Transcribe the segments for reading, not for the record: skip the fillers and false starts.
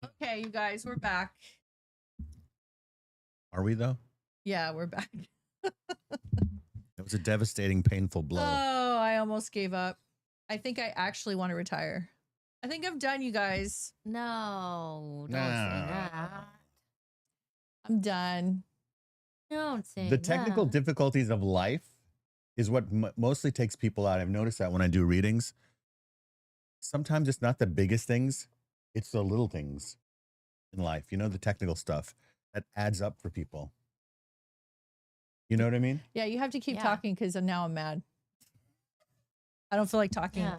Okay, you guys, we're back. Are we though? Yeah, we're back. It was a devastating, painful blow. Oh, I almost gave up. I think I actually want to retire. I think I'm done, you guys. No, don't say that. I'm done. Don't say The technical that. difficulties of life is what mostly takes people out. I've noticed that when I do readings. Sometimes it's not the biggest things, it's the little things in life, you know, the technical stuff that adds up for people. You know what I mean? Yeah, you have to keep talking because now I'm mad. I don't feel like talking. Yeah.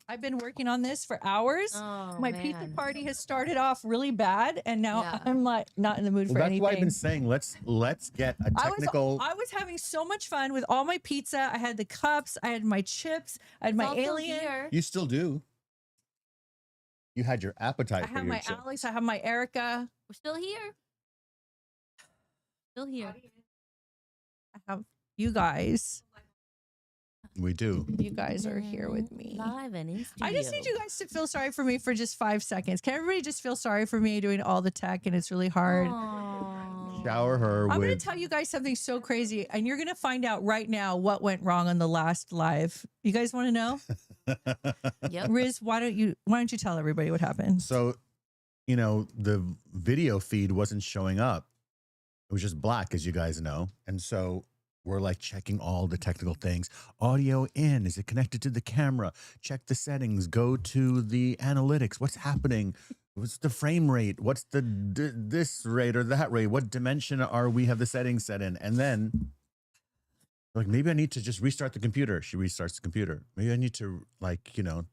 I've been working on this for hours. Oh, My pizza party has started off really bad, and now I'm like not in the mood for That's anything. why I've been saying let's get a technical. I was having so much fun with all my pizza. I had the cups, I had my chips, I had my alien. You still do. You had your appetite. I for have your my chips. Alex. I have my Erica. We're still here. Still here. I have you guys. We do. You guys are here with me. Live and in studio. I just need you guys to feel sorry for me for just 5 seconds. Can everybody just feel sorry for me doing all the tech and it's really hard? Aww. Shower her. I'm going to tell you guys something so crazy, and you're going to find out right now what went wrong on the last live. You guys want to know? Yep. Riz, why don't you tell everybody what happened? So, you know, the video feed wasn't showing up. It was just black, as you guys know. And so we're like checking all the technical things. Audio in. Is it connected to the camera? Check the settings. Go to the analytics. What's happening? What's the frame rate? What's the this rate or that rate? What dimension are we have the settings set in? And then like, maybe I need to just restart the computer. She restarts the computer. Maybe I need to, like, you know,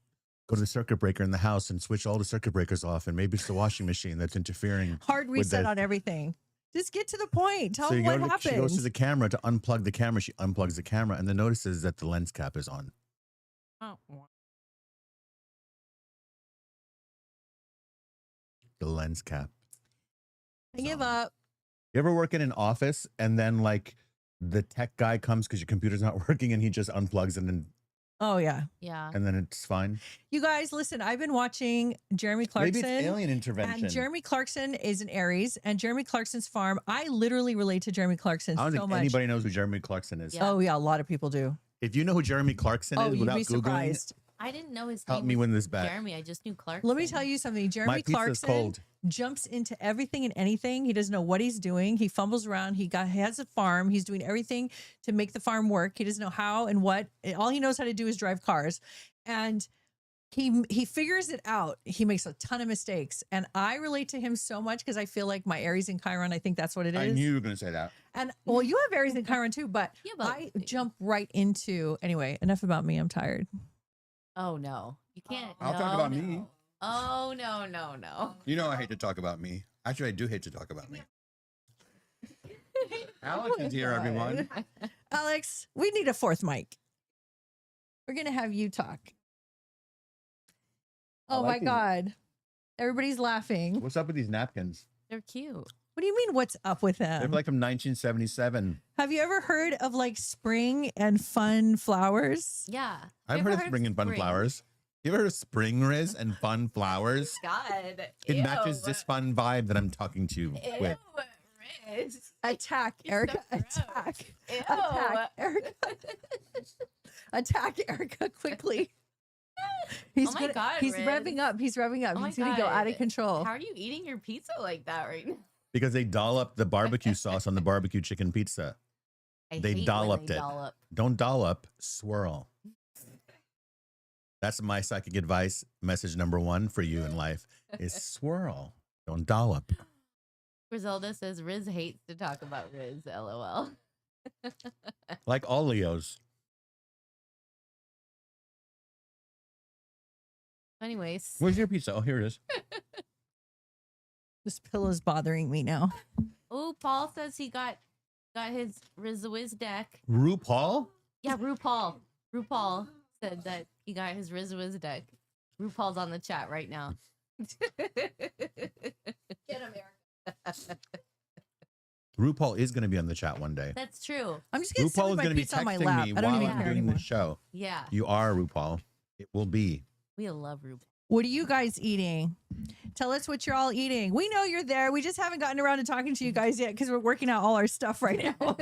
go to the circuit breaker in the house and switch all the circuit breakers off. And maybe it's the washing machine that's interfering. Hard reset on everything. Just get to the point. Tell them what happened. She goes to the camera to unplug the camera. She unplugs the camera and then notices that the lens cap is on. Oh. The lens cap. I give up. You ever work in an office and then like the tech guy comes because your computer's not working and he just unplugs and then Oh yeah. Yeah. and then it's fine? You guys, listen, I've been watching Jeremy Clarkson. Maybe it's alien intervention. And Jeremy Clarkson is an Aries, and Jeremy Clarkson's farm. I literally relate to Jeremy Clarkson I don't so think much. anybody knows who Jeremy Clarkson is. Yeah. Oh yeah, a lot of people do. If you know who Jeremy Clarkson is You'd without be Googling, surprised. I didn't know his help name me was win this bet. Jeremy. I just knew Clark. Let me tell you something. My Jeremy pizza's Clarkson cold. jumps into everything and anything. He doesn't know what he's doing. He fumbles around. He has a farm. He's doing everything to make the farm work. He doesn't know how and what. All he knows how to do is drive cars. And he figures it out. He makes a ton of mistakes. And I relate to him so much because I feel like my Aries and Chiron, I think that's what it is. I knew you were going to say that. And well, you have Aries and Chiron too, but Yeah, but- I jump right into, anyway, enough about me. I'm tired. Oh no, you can't. I'll talk about me. Oh no. You know I hate to talk about me. Actually, I do hate to talk about me. Alex is here, everyone. Alex, we need a 4th mic. We're going to have you talk. Oh like my God. Everybody's laughing. What's up with these napkins? They're cute. What do you mean, what's up with They're them? like from 1977. Have you ever heard of like spring and fun flowers? Yeah. I've You heard ever of spring and fun flowers. You ever heard of spring, Riz, and fun flowers? God. It matches this fun vibe that I'm talking to you with. Riz. Attack, You're Erica. so gross. Attack. Ew. Attack, Erica. Attack, Erica, quickly. He's Oh my gonna- God, He's Riz. revving up. He's revving up. Oh my He's going to go out of God. control. How are you eating your pizza like that right now? Because they dollop the barbecue sauce on the barbecue chicken pizza. I They hate when dolloped they it. dollop. Don't dollop, swirl. That's my psychic advice. Message number 1 for you in life is swirl. Don't dollop. Griselda says Riz hates to talk about Riz. LOL. Like all Leos. Anyways. Where's your pizza? Oh, here it is. This pillow's bothering me now. Oh, Paul says he got his Riz Wiz deck. RuPaul? Yeah, RuPaul. RuPaul said that he got his Riz Wiz deck. RuPaul's on the chat right now. Get him, Erica. RuPaul is going to be on the chat one day. That's true. I'm just going to sit RuPaul with is my going to be pizza on my texting lap. me I don't while even I'm care doing anymore. the show. Yeah. You are RuPaul. It will be. We love RuPaul. What are you guys eating? Tell us what you're all eating. We know you're there. We just haven't gotten around to talking to you guys yet because we're working out all our stuff right now.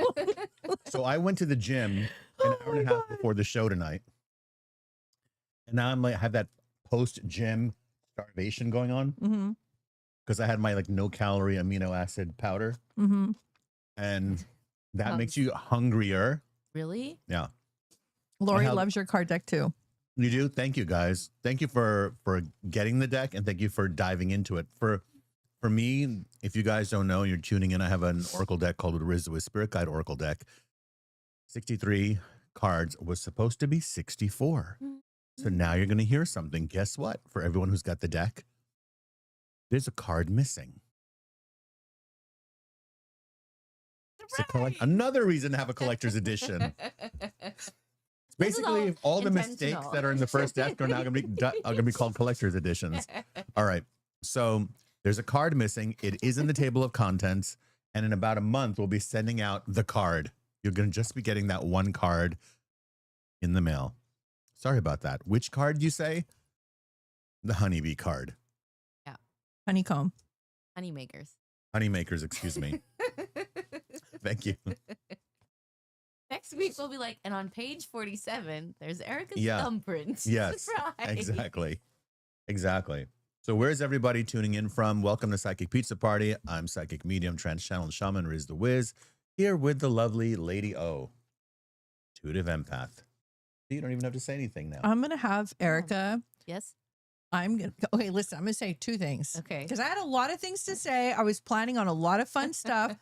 So I went to the gym an hour and a half before the show tonight. And now I'm like, I have that post-gym starvation going on because I had my like no calorie amino acid powder. And that makes you hungrier. Really? Yeah. Lori loves your card deck too. You do? Thank you, guys. Thank you for getting the deck, and thank you for diving into it. For me, if you guys don't know, you're tuning in, I have an oracle deck called the Riz the Wiz Spirit Guide Oracle Deck. 63 cards was supposed to be 64. So now you're going to hear something. Guess what? For everyone who's got the deck, there's a card missing. Another reason to have a collector's edition. Basically, all the mistakes that are in the first deck are now going to be called collector's editions. All right. So there's a card missing. It is in the table of contents. And in about a month, we'll be sending out the card. You're going to just be getting that one card in the mail. Sorry about that. Which card do you say? The honeybee card. Yeah. Honeycomb. Honeymakers. Honeymakers, excuse me. Thank you. Next week we'll be like, and on page 47, there's Erica's thumbprint. Yes, Surprise. exactly. So where's everybody tuning in from? Welcome to Psychic Pizza Party. I'm Psychic Medium, Trance Channeling Shaman, Riz the Wiz, here with the lovely Lady O, intuitive empath. You don't even have to say anything now. I'm going to have Erica. Yes. Okay, listen, I'm going to say two things. Okay. Because I had a lot of things to say. I was planning on a lot of fun stuff.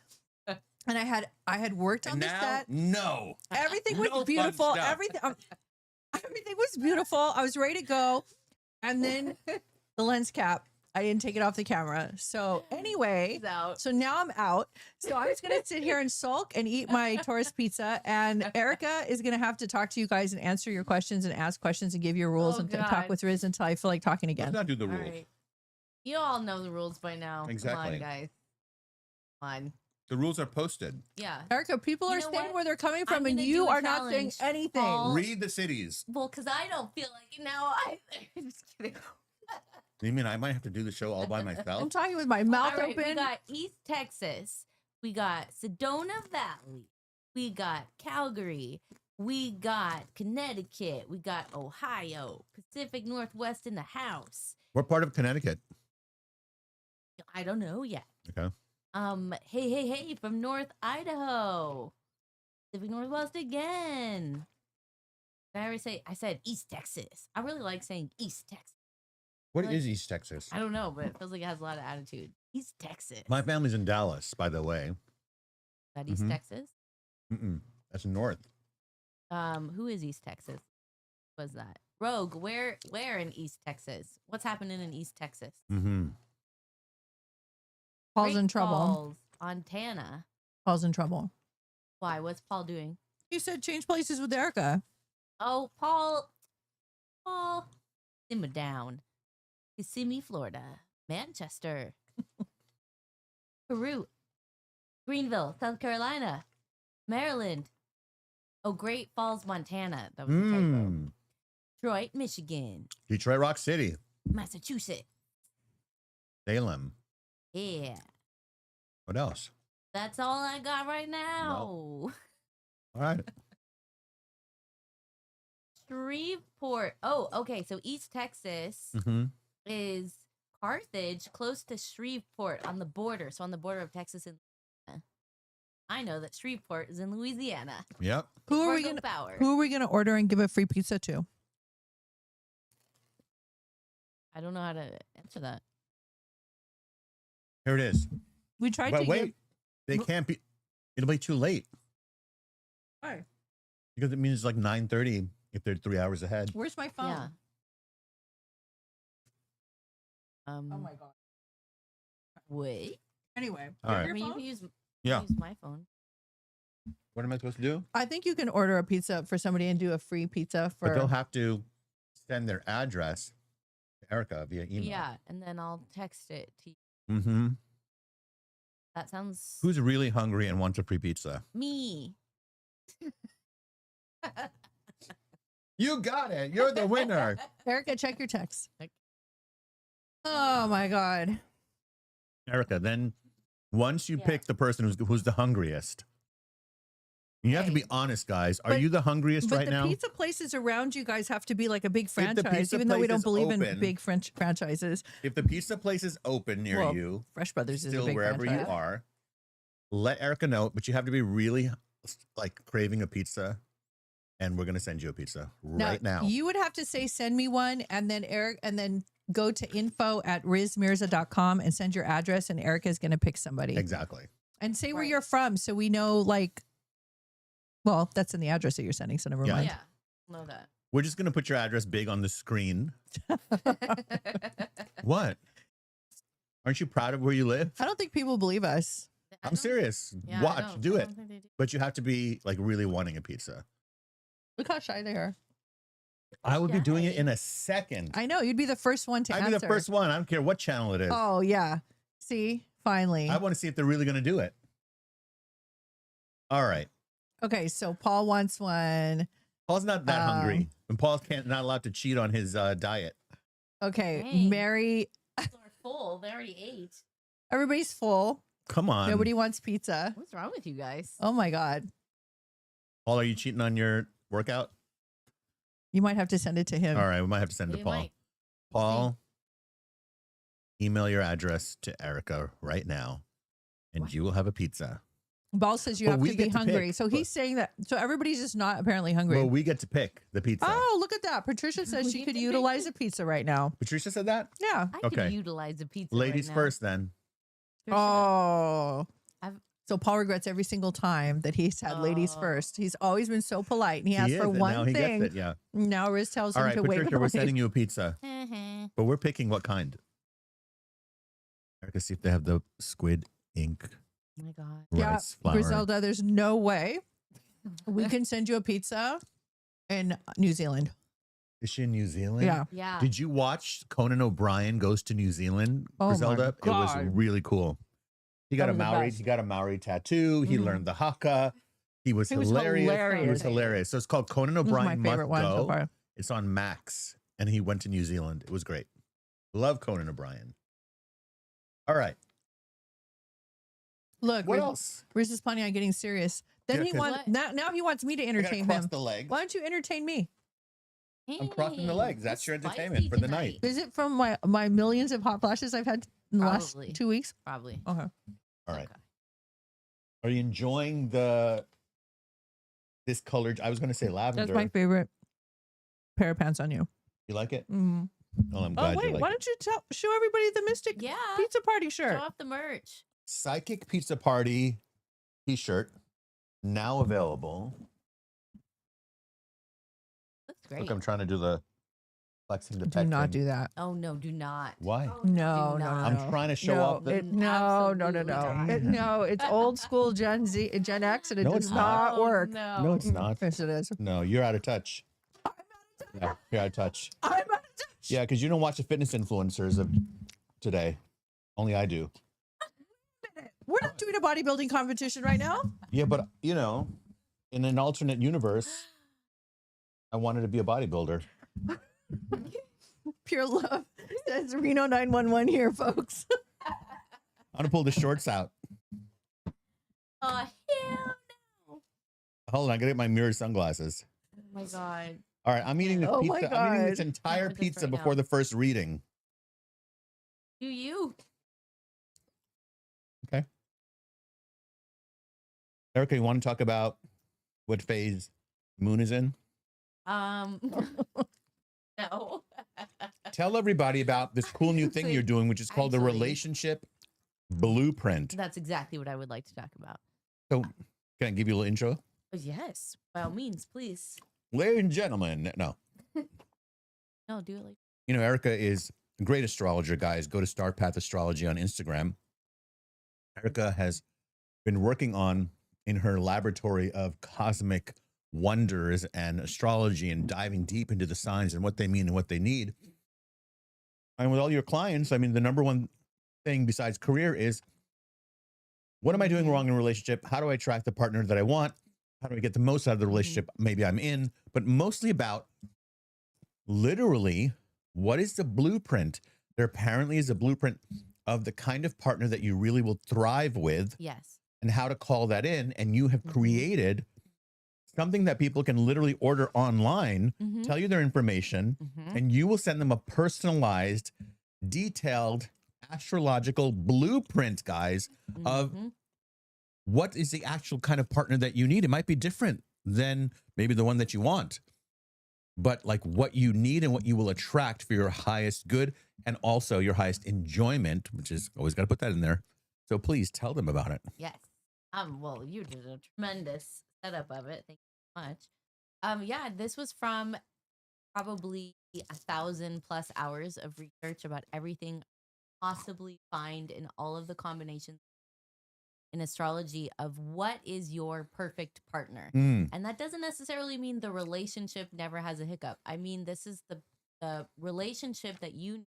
And I had worked on the set. No. Everything was beautiful. Everything was beautiful. I was ready to go. And then the lens cap, I didn't take it off the camera. So anyway, so now I'm out. So I'm just going to sit here and sulk and eat my Taurus pizza. And Erica is going to have to talk to you guys and answer your questions and ask questions and give you rules and talk with Riz until I feel like talking again. Let's not do the rules. Right. You all know the rules by now. Exactly. Come on, guys. Come on. The rules are posted. Yeah. Erica, people are saying where they're coming from and you are not saying anything. Read the cities. Well, because I don't feel like it now either. I'm just kidding. You mean I might have to do the show all by myself? I'm talking with my mouth open. We got East Texas. We got Sedona Valley. We got Calgary. We got Connecticut. We got Ohio. Pacific Northwest in the house. What part of Connecticut? I don't know yet. Okay. Hey, from North Idaho. Pacific Northwest again. Did I already say? I said East Texas. I really like saying East Texas. What is East Texas? I don't know, but it feels like it has a lot of attitude. East Texas. My family's in Dallas, by the way. That East Texas? That's north. Who is East Texas? Was that Rogue? Where in East Texas? What's happening in East Texas? Paul's in trouble. Falls, Montana. Paul's in trouble. Why? What's Paul doing? You said change places with Erica. Oh, Paul, simmer down. Kissimmee, Florida, Manchester, Peru, Greenville, South Carolina, Maryland. Oh, Great Falls, Montana. That was a typo. Detroit, Michigan. Detroit Rock City. Massachusetts. Salem. Yeah. What else? That's all I got right now. All right. Shreveport. Oh, okay. So East Texas is Carthage, close to Shreveport on the border. So on the border of Texas and Louisiana. I know that Shreveport is in Louisiana. Yep. Who are we gonna order and give a free pizza to? I don't know how to answer that. Here it is. We tried but to wait, they can't be. It'll be too late. Why? Because it means like 9:30 if they're 3 hours ahead. Where's my phone? Yeah. Oh my god. Wait. Anyway, all right. I mean, you can use my phone. What am I supposed to do? I think you can order a pizza for somebody and do a free pizza for. But they'll have to send their address to Erica via email. Yeah, and then I'll text it to you. That sounds. Who's really hungry and wants a free pizza? Me. You got it. You're the winner. Erica, check your text. Oh my God. Erica, then once you Yeah. pick the person who's the hungriest, you have to be Right. honest, guys. Are But- you the hungriest But right the now? pizza places around you guys have to be like a big the franchise, pizza even though we place don't is believe in open- big franchises. If the pizza place is open near Well, you, Fresh Brothers is a still big wherever franchise. you are, let Erica know. But you have to be really like craving a pizza, and we're gonna send you a pizza right now. You would have to say, send me one, and then Eric, and then go to info@rizmirza.com and send your address, and Erica's going to pick somebody. Exactly. And say where Right. you're from so we know, like, well, that's in the address that you're sending, so never Yeah. mind. Yeah. Know that. We're just gonna put your address big on the screen. What? Aren't you proud of where you live? I don't think people believe us. I'm serious. Yeah, I Watch, don't- do I it. don't think they do. But you have to be like really wanting a pizza. Look how shy they are. I would be doing it Shy. in a second. I know. You'd be the first one to I'd answer. be the first one. I don't care what channel it is. Oh, yeah. See? Finally. I want to see if they're really going to do it. All right. Okay, so Paul wants one. Paul's not that hungry, and Paul's not allowed to cheat on his diet. Okay, Dang. Mary. People are full. They already ate. Everybody's full. Come on. Nobody wants pizza. What's wrong with you guys? Oh my God. Paul, are you cheating on your workout? You might have to send it to him. All right. We might have to send it to You Paul. might. Paul, email your address to Erica right now, and What? you will have a pizza. Ball says you But have we to get be to hungry. pick, So but- he's saying that. So everybody's just not apparently hungry. Well, we get to pick the pizza. Oh, look at that. Patricia says We she get could to pick utilize it. a pizza right now. Patricia said that? Yeah. I Okay. could utilize a pizza. Ladies right now. first, then. Patricia, Oh. I've- So Paul regrets every single time that he's had ladies Oh. first. He's always been so polite, and he asked He for is, and one now he thing. gets it. Yeah. Now Riz tells All him right, to wait. Patricia, we're sending you a pizza, but we're picking what kind. Erica, see if they have the squid ink Oh my God. Yeah, rice flour. Griselda, there's no way we can send you a pizza in New Zealand. Is she in New Zealand? Yeah. Yeah. Did you watch Conan O'Brien Goes to New Zealand, Oh my Griselda? It was God. really cool. He got That a was the Maori. best. He got a Maori tattoo. He Mhm. learned the haka. He was He was hilarious. He was hilarious. hilarious. So it's called Conan This is my O'Brien favorite Must one so Go. far. It's on Max, and he went to New Zealand. It was great. Love Conan O'Brien. All right. Look, What else? Riz is planning on getting serious. Then Yeah, he 'cause- wants What? now he wants me to I gotta entertain cross him. the legs. Why don't you entertain me? I'm crossing the legs. That's your Spicy entertainment for the night. Is it from my millions of hot flashes I've had in the Probably. last 2 weeks? Probably. Okay. All right. Okay. Are you enjoying this color? I was going to say lavender. That's my favorite pair of pants on you. You like it? Mm. Oh, I'm Oh glad wait, you like why it. don't you show everybody the Mystic Yeah. Pizza Party Show shirt? off the merch. Psychic Pizza Party t-shirt now available. Looks great. Look, I'm trying to do the flexing the Do pec not thing. do that. Oh no, do not. Why? No, Do no, not. no. I'm trying to show no, off the. no, Absolutely not. no. It's old school Gen Z, Gen X, and it No, does it's not Oh, work. No. No, it's not. Yes, it is. No, you're out of touch. Yeah, you're out of touch. I'm out of touch. Yeah, because you don't watch the fitness influencers of today. Only I do. We're not doing a bodybuilding competition right now. Yeah, but in an alternate universe, I wanted to be a bodybuilder. Pure love says Reno 911 here, folks. I'm gonna pull the shorts out. Oh hell no. Hold on, I gotta get my mirror sunglasses. Oh my God. All right, I'm eating this Oh my pizza. I'm eating this God. entire Look at this pizza right before now. the first reading. Do you? Erica, you want to talk about what phase Moon is in? No. Tell everybody about this cool new thing you're doing, which is called the Actually- Relationship Blueprint. That's exactly what I would like to talk about. So, can I give you a little intro? Oh, yes, by all means, please. Ladies and gentlemen, no. No, do it like. You know, Erica is a great astrologer, guys. Go to Star Path Astrology on Instagram. Erica has been working on in her laboratory of cosmic wonders and astrology and diving deep into the signs and what they mean and what they need. And with all your clients, I mean, the number one thing besides career is, what am I doing wrong in a relationship? How do I attract the partner that I want? How do I get the most out of the relationship maybe I'm in? But mostly about literally, what is the blueprint there apparently is a blueprint of the kind of partner that you really will thrive with Yes. and how to call that in. And you have created something that people can literally order online, tell you their information, and you will send them a personalized, detailed astrological blueprint, guys, of what is the actual kind of partner that you need. It might be different than maybe the one that you want, but like what you need and what you will attract for your highest good and also your highest enjoyment, which is always got to put that in there. So please tell them about it. Yes. Well, you did a tremendous setup of it. Thank you so much. Yeah, this was from probably 1,000+ hours of research about everything possibly find in all of the combinations in astrology of what is your perfect partner. And that doesn't necessarily mean the relationship never has a hiccup. I mean, this is the relationship that you need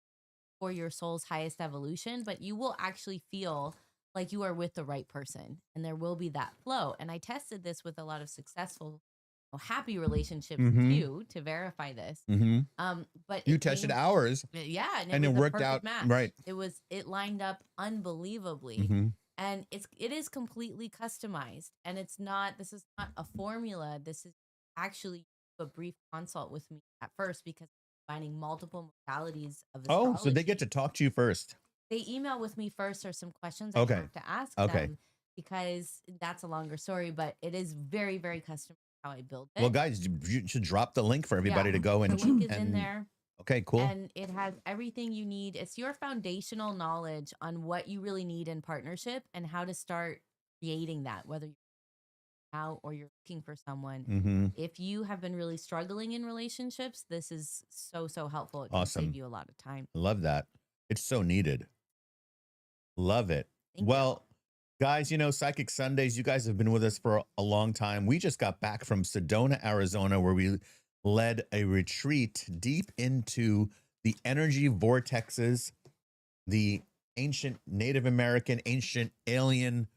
for your soul's highest evolution, but you will actually feel like you are with the right person and there will be that flow. And I tested this with a lot of successful, happy relationships too, to verify this. But You tested ours. Yeah. And it was a worked perfect out, match. right. It lined up unbelievably. And it is completely customized. And this is not a formula. This is actually a brief consult with me at first because I'm finding multiple modalities of astrology. Oh, so they get to talk to you first. They email with me first. There's some questions I have to ask them because that's a longer story, but it is very, very customized how I build it. Well, guys, you should drop the link for everybody to go and the link is in there. Okay, cool. And it has everything you need. It's your foundational knowledge on what you really need in partnership and how to start creating that, whether you're out or you're looking for someone. If you have been really struggling in relationships, this is so, so helpful. It can save you a lot of time. Love that. It's so needed. Love it. Well, guys, Psychic Sundays, you guys have been with us for a long time. We just got back from Sedona, Arizona, where we led a retreat deep into the energy vortexes, the ancient Native American, ancient alien,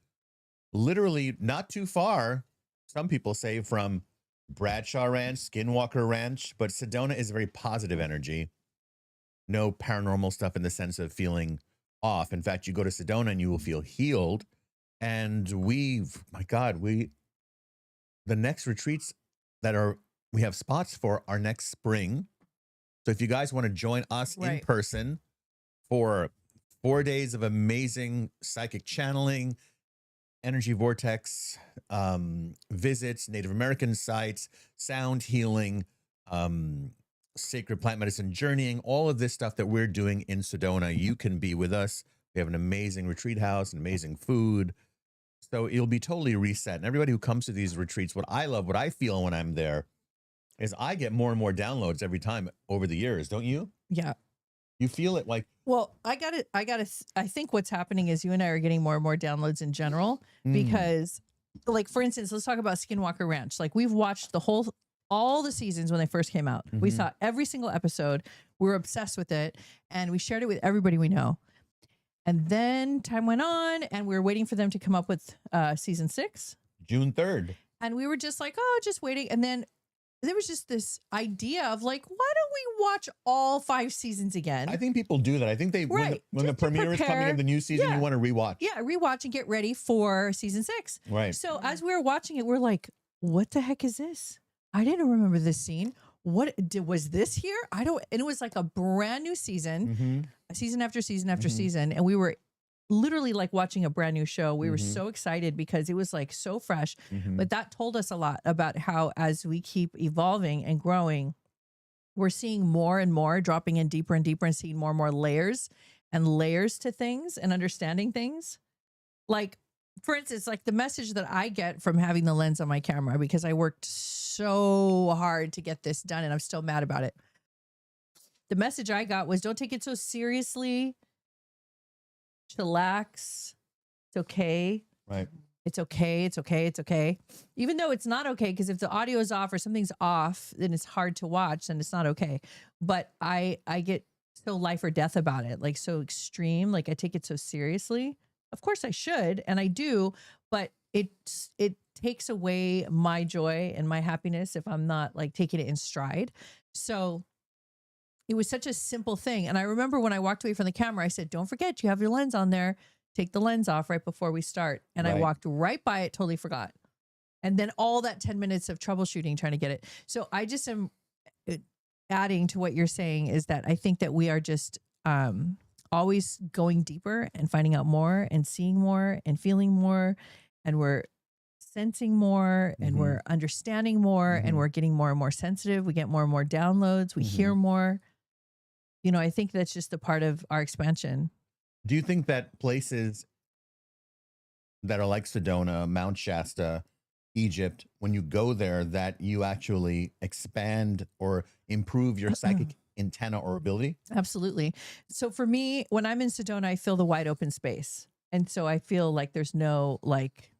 literally not too far, some people say, from Bradshaw Ranch, Skinwalker Ranch, but Sedona is very positive energy. No paranormal stuff in the sense of feeling off. In fact, you go to Sedona and you will feel healed. And the next retreats that we have spots for our next spring. So if you guys want to join us in person for 4 days of amazing psychic channeling, energy vortex visits, Native American sites, sound healing, sacred plant medicine journeying, all of this stuff that we're doing in Sedona, you can be with us. We have an amazing retreat house and amazing food. So it'll be totally reset. And everybody who comes to these retreats, what I feel when I'm there is I get more and more downloads every time over the years. Don't you? Yeah. You feel it like, well, I think what's happening is you and I are getting more and more downloads in general because, like, for instance, let's talk about Skinwalker Ranch. Like, we've watched all the seasons when they first came out. We saw every single episode. We were obsessed with it and we shared it with everybody we know. And then time went on and we were waiting for them to come up with season 6. June 3rd. And we were just like, oh, just waiting. And then there was just this idea of like, why don't we watch all 5 seasons again? I think people do that. I think when the premiere is coming of the new season, you want to rewatch. Yeah, rewatch and get ready for season 6. Right. So as we were watching it, we're like, what the heck is this? I didn't remember this scene. Was this here? And it was like a brand new season, season after season after season. And we were literally like watching a brand new show. We were so excited because it was like so fresh, but that told us a lot about how, as we keep evolving and growing, we're seeing more and more, dropping in deeper and deeper and seeing more and more layers to things and understanding things. Like, for instance, like the message that I get from having the lens on my camera, because I worked so hard to get this done and I'm still mad about it. The message I got was, don't take it so seriously. Chillax. It's okay. Right. It's okay. It's okay. It's okay. Even though it's not okay, because if the audio is off or something's off, then it's hard to watch and it's not okay. But I get so life or death about it, like so extreme. Like I take it so seriously. Of course I should, and I do, but it takes away my joy and my happiness if I'm not like taking it in stride. So it was such a simple thing. And I remember when I walked away from the camera, I said, don't forget, you have your lens on there. Take the lens off right before we start. And I walked right by it, totally forgot. And then all that 10 minutes of troubleshooting, trying to get it. So I just am adding to what you're saying is that I think that we are just always going deeper and finding out more and seeing more and feeling more. And we're sensing more and we're understanding more and we're getting more and more sensitive. We get more and more downloads. We hear more. You know, I think that's just a part of our expansion. Do you think that places that are like Sedona, Mount Shasta, Egypt, when you go there, that you actually expand or improve your psychic antenna or ability? Absolutely. So for me, when I'm in Sedona, I feel the wide open space. And so I feel like there's no, like,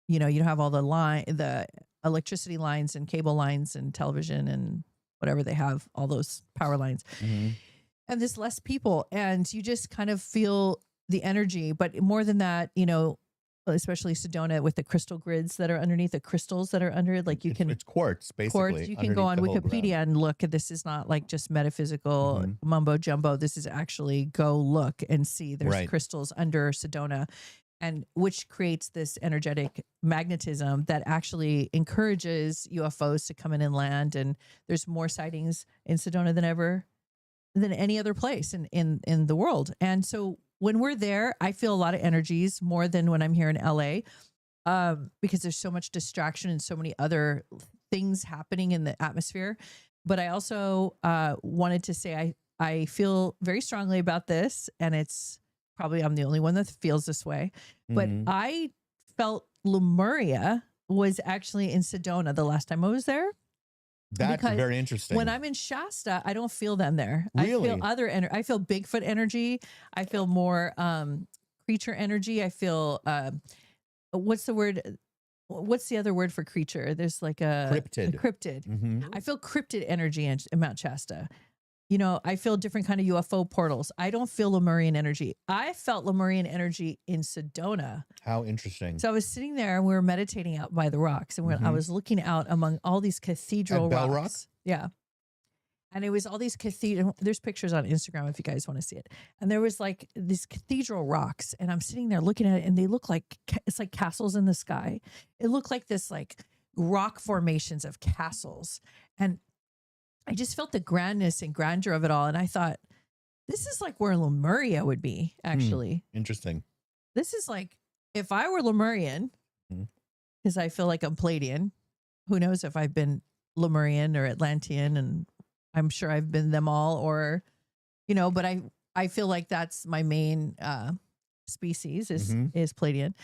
you know, you don't have all the electricity lines and cable lines and television and whatever they have, all those power lines. And there's less people, and you just kind of feel the energy. But more than that, you know, especially Sedona with the crystal grids that are underneath, the crystals that are under it, like it's quartz, basically. Quartz. You can go on Wikipedia and look. This is not like just metaphysical mumbo jumbo. This is actually go look and see. There's crystals under Sedona, and which creates this energetic magnetism that actually encourages UFOs to come in and land. And there's more sightings in Sedona than any other place in the world. And so when we're there, I feel a lot of energies more than when I'm here in LA, because there's so much distraction and so many other things happening in the atmosphere. But I also wanted to say I feel very strongly about this, and it's probably I'm the only one that feels this way. But I felt Lemuria was actually in Sedona the last time I was there. That's very interesting. When I'm in Shasta, I don't feel them there. Really? I feel other energy. I feel Bigfoot energy. I feel more creature energy. I feel what's the word? What's the other word for creature? There's like a cryptid. I feel cryptid energy in Mount Shasta. You know, I feel different kind of UFO portals. I don't feel Lemurian energy. I felt Lemurian energy in Sedona. How interesting. So I was sitting there and we were meditating out by the rocks, and I was looking out among all these cathedral Bell rocks. Rock? Yeah. And it was all these cathedral, there's pictures on Instagram if you guys want to see it. And there was like these cathedral rocks, and I'm sitting there looking at it, and they look like, it's like castles in the sky. It looked like this like rock formations of castles. And I just felt the grandness and grandeur of it all. And I thought, this is like where Lemuria would be, actually. Interesting. This is like, if I were Lemurian, because I feel like I'm Palladian, who knows if I've been Lemurian or Atlantean, and I'm sure I've been them all, or, you know, but I feel like that's my main species is Palladian.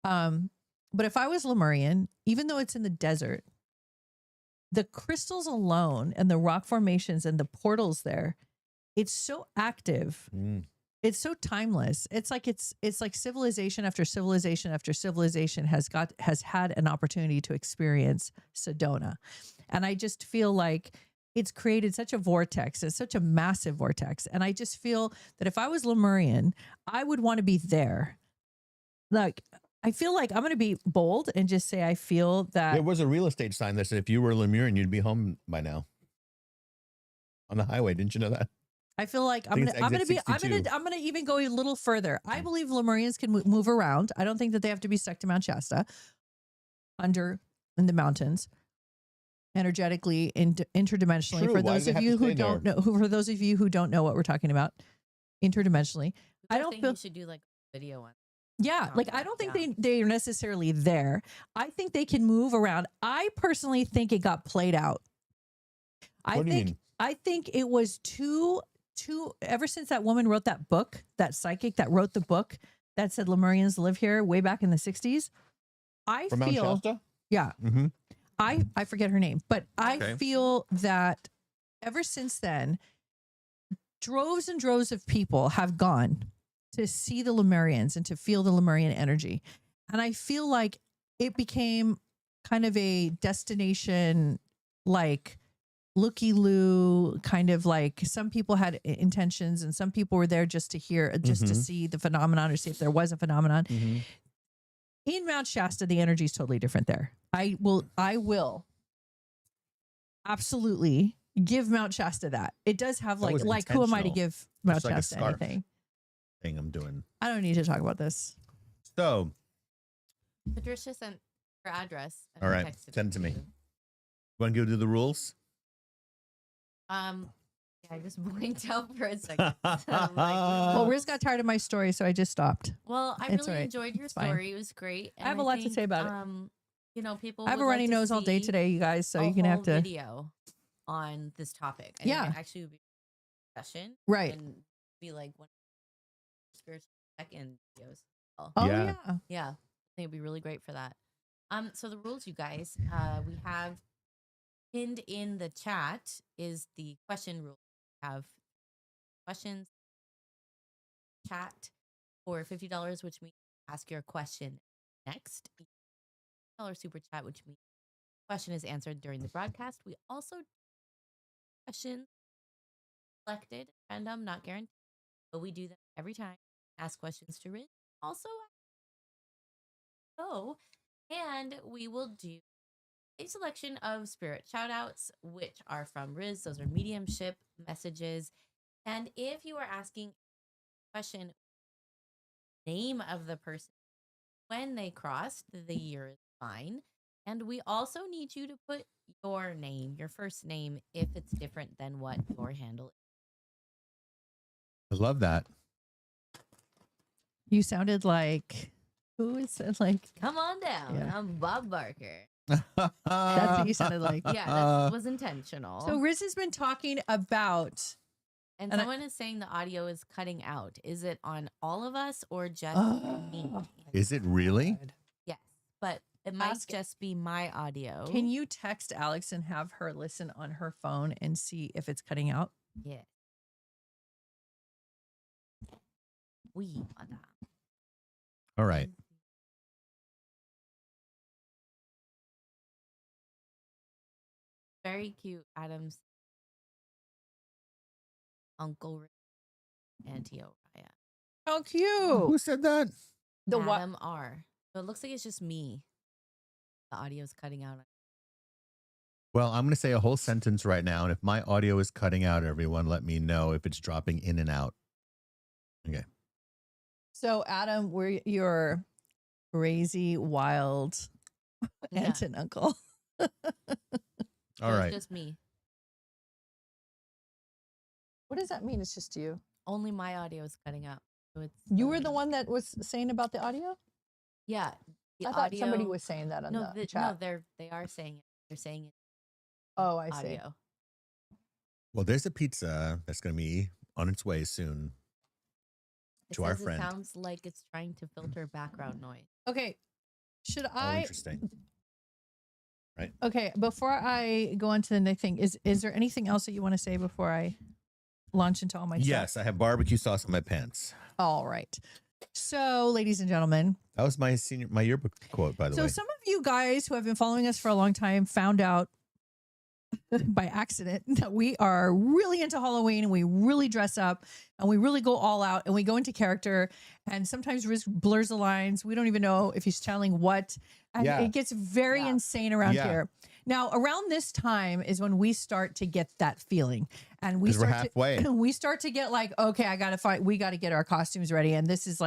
But if I was Lemurian, even though it's in the desert, the crystals alone and the rock formations and the portals there, it's so active. It's so timeless. It's like civilization after civilization after civilization has had an opportunity to experience Sedona. And I just feel like it's created such a vortex. It's such a massive vortex. And I just feel that if I was Lemurian, I would want to be there. Like, I feel like I'm going to be bold and just say I feel that there was a real estate sign that said if you were Lemurian, you'd be home by now on the highway. Didn't you know that? I feel like I'm going to even go a little further. I believe Lemurians can move around. I don't think that they have to be stuck to Mount Shasta in the mountains, energetically, interdimensionally. True. For those of you who don't know, what we're talking about, interdimensionally, I don't feel you should do like a video on. Yeah, like I don't think they are necessarily there. I think they can move around. I personally think it got played out. What do you mean? I think it was too ever since that woman wrote that book, that psychic that wrote the book that said Lemurians live here way back in the 60s. From Mount Shasta? Yeah. I forget her name, but I feel that ever since then, droves and droves of people have gone to see the Lemurians and to feel the Lemurian energy. And I feel like it became kind of a destination, like looky-loo, kind of like some people had intentions and some people were there just to hear, just to see the phenomenon or see if there was a phenomenon. In Mount Shasta, the energy is totally different there. I will absolutely give Mount Shasta that. It does have That was like who am I to intentional. give Mount Just like a Shasta scarf. anything? Thing I'm doing. I don't need to talk about this. So, Patricia sent her address. And all I right, texted send it to me. you. Want to go do the rules? Yeah, I just blinked out for a second. So I'm like, Well, Riz got tired of my story, so I just stopped. well, I It's really all right. enjoyed your It's fine. story. It was great. I have a lot to say about it. You know, people. I have a would like runny to nose all day see today, you guys, so a you're gonna have whole to. video on this topic. I think Yeah. it actually would be a discussion, Right. and be like one of the spiritual check-in videos. Oh Yeah. yeah. Yeah, I think it'd be really great for that. So the rules, you guys, we have pinned in the chat is the question rule. We have questions chat for $50, which means ask your question next. $1 super chat, which means question is answered during the broadcast. We also questions selected, random, not guaranteed, but we do them every time. Ask questions to Riz. Also, and we will do a selection of spirit shoutouts, which are from Riz. Those are mediumship messages. And if you are asking a question, name of the person when they crossed the year is fine. And we also need you to put your name, your first name, if it's different than what your handle is. I love that. You sounded like who is it? Like Come on down. Yeah. I'm Bob Barker. that's what you sounded like. Yeah, that was intentional. So Riz has been talking about. and and I- someone is saying the audio is cutting out. Is it on all of us or just me? Is it really? Yes, but it might Ask- just be my audio. Can you text Alex and have her listen on her phone and see if it's cutting out? Yeah. Oui, madame. All right. Very cute. Adam's Uncle Rick, Auntie Oriah. How cute! Who said that? The what? Adam R. So it looks like it's just me. The audio's cutting out. Well, I'm going to say a whole sentence right now. And if my audio is cutting out, everyone, let me know if it's dropping in and out. Okay. So Adam, we're your crazy, wild Yeah. aunt and uncle. All So right. It's just me. What does that mean? It's just you. Only my audio is cutting out. So it's You were the me. one that was saying about the audio. Yeah. The I thought somebody was saying that on the no, chat. they are saying it. They're saying it. Oh, I see. Audio. Well, there's a pizza that's going to be on its way soon. It To our says friend. It sounds like it's trying to filter background noise. Okay. Should Oh, I? interesting. Right. Okay. Before I go on to the next thing, is there anything else that you want to say before I launch into all my stuff? Yes, I have barbecue sauce on my pants. All right. So, ladies and gentlemen, That was my yearbook quote, by the so way. some of you guys who have been following us for a long time found out by accident that we are really into Halloween and we really dress up and we really go all out and we go into character, and sometimes Riz blurs the lines. We don't even know if he's channeling what, and Yeah. it gets very Yeah. insane around Yeah. here. Now, around this time is when we start to get that feeling, and we 'Cause we're start halfway. to we start to get like, okay, I gotta fight. We got to get our costumes ready, and this is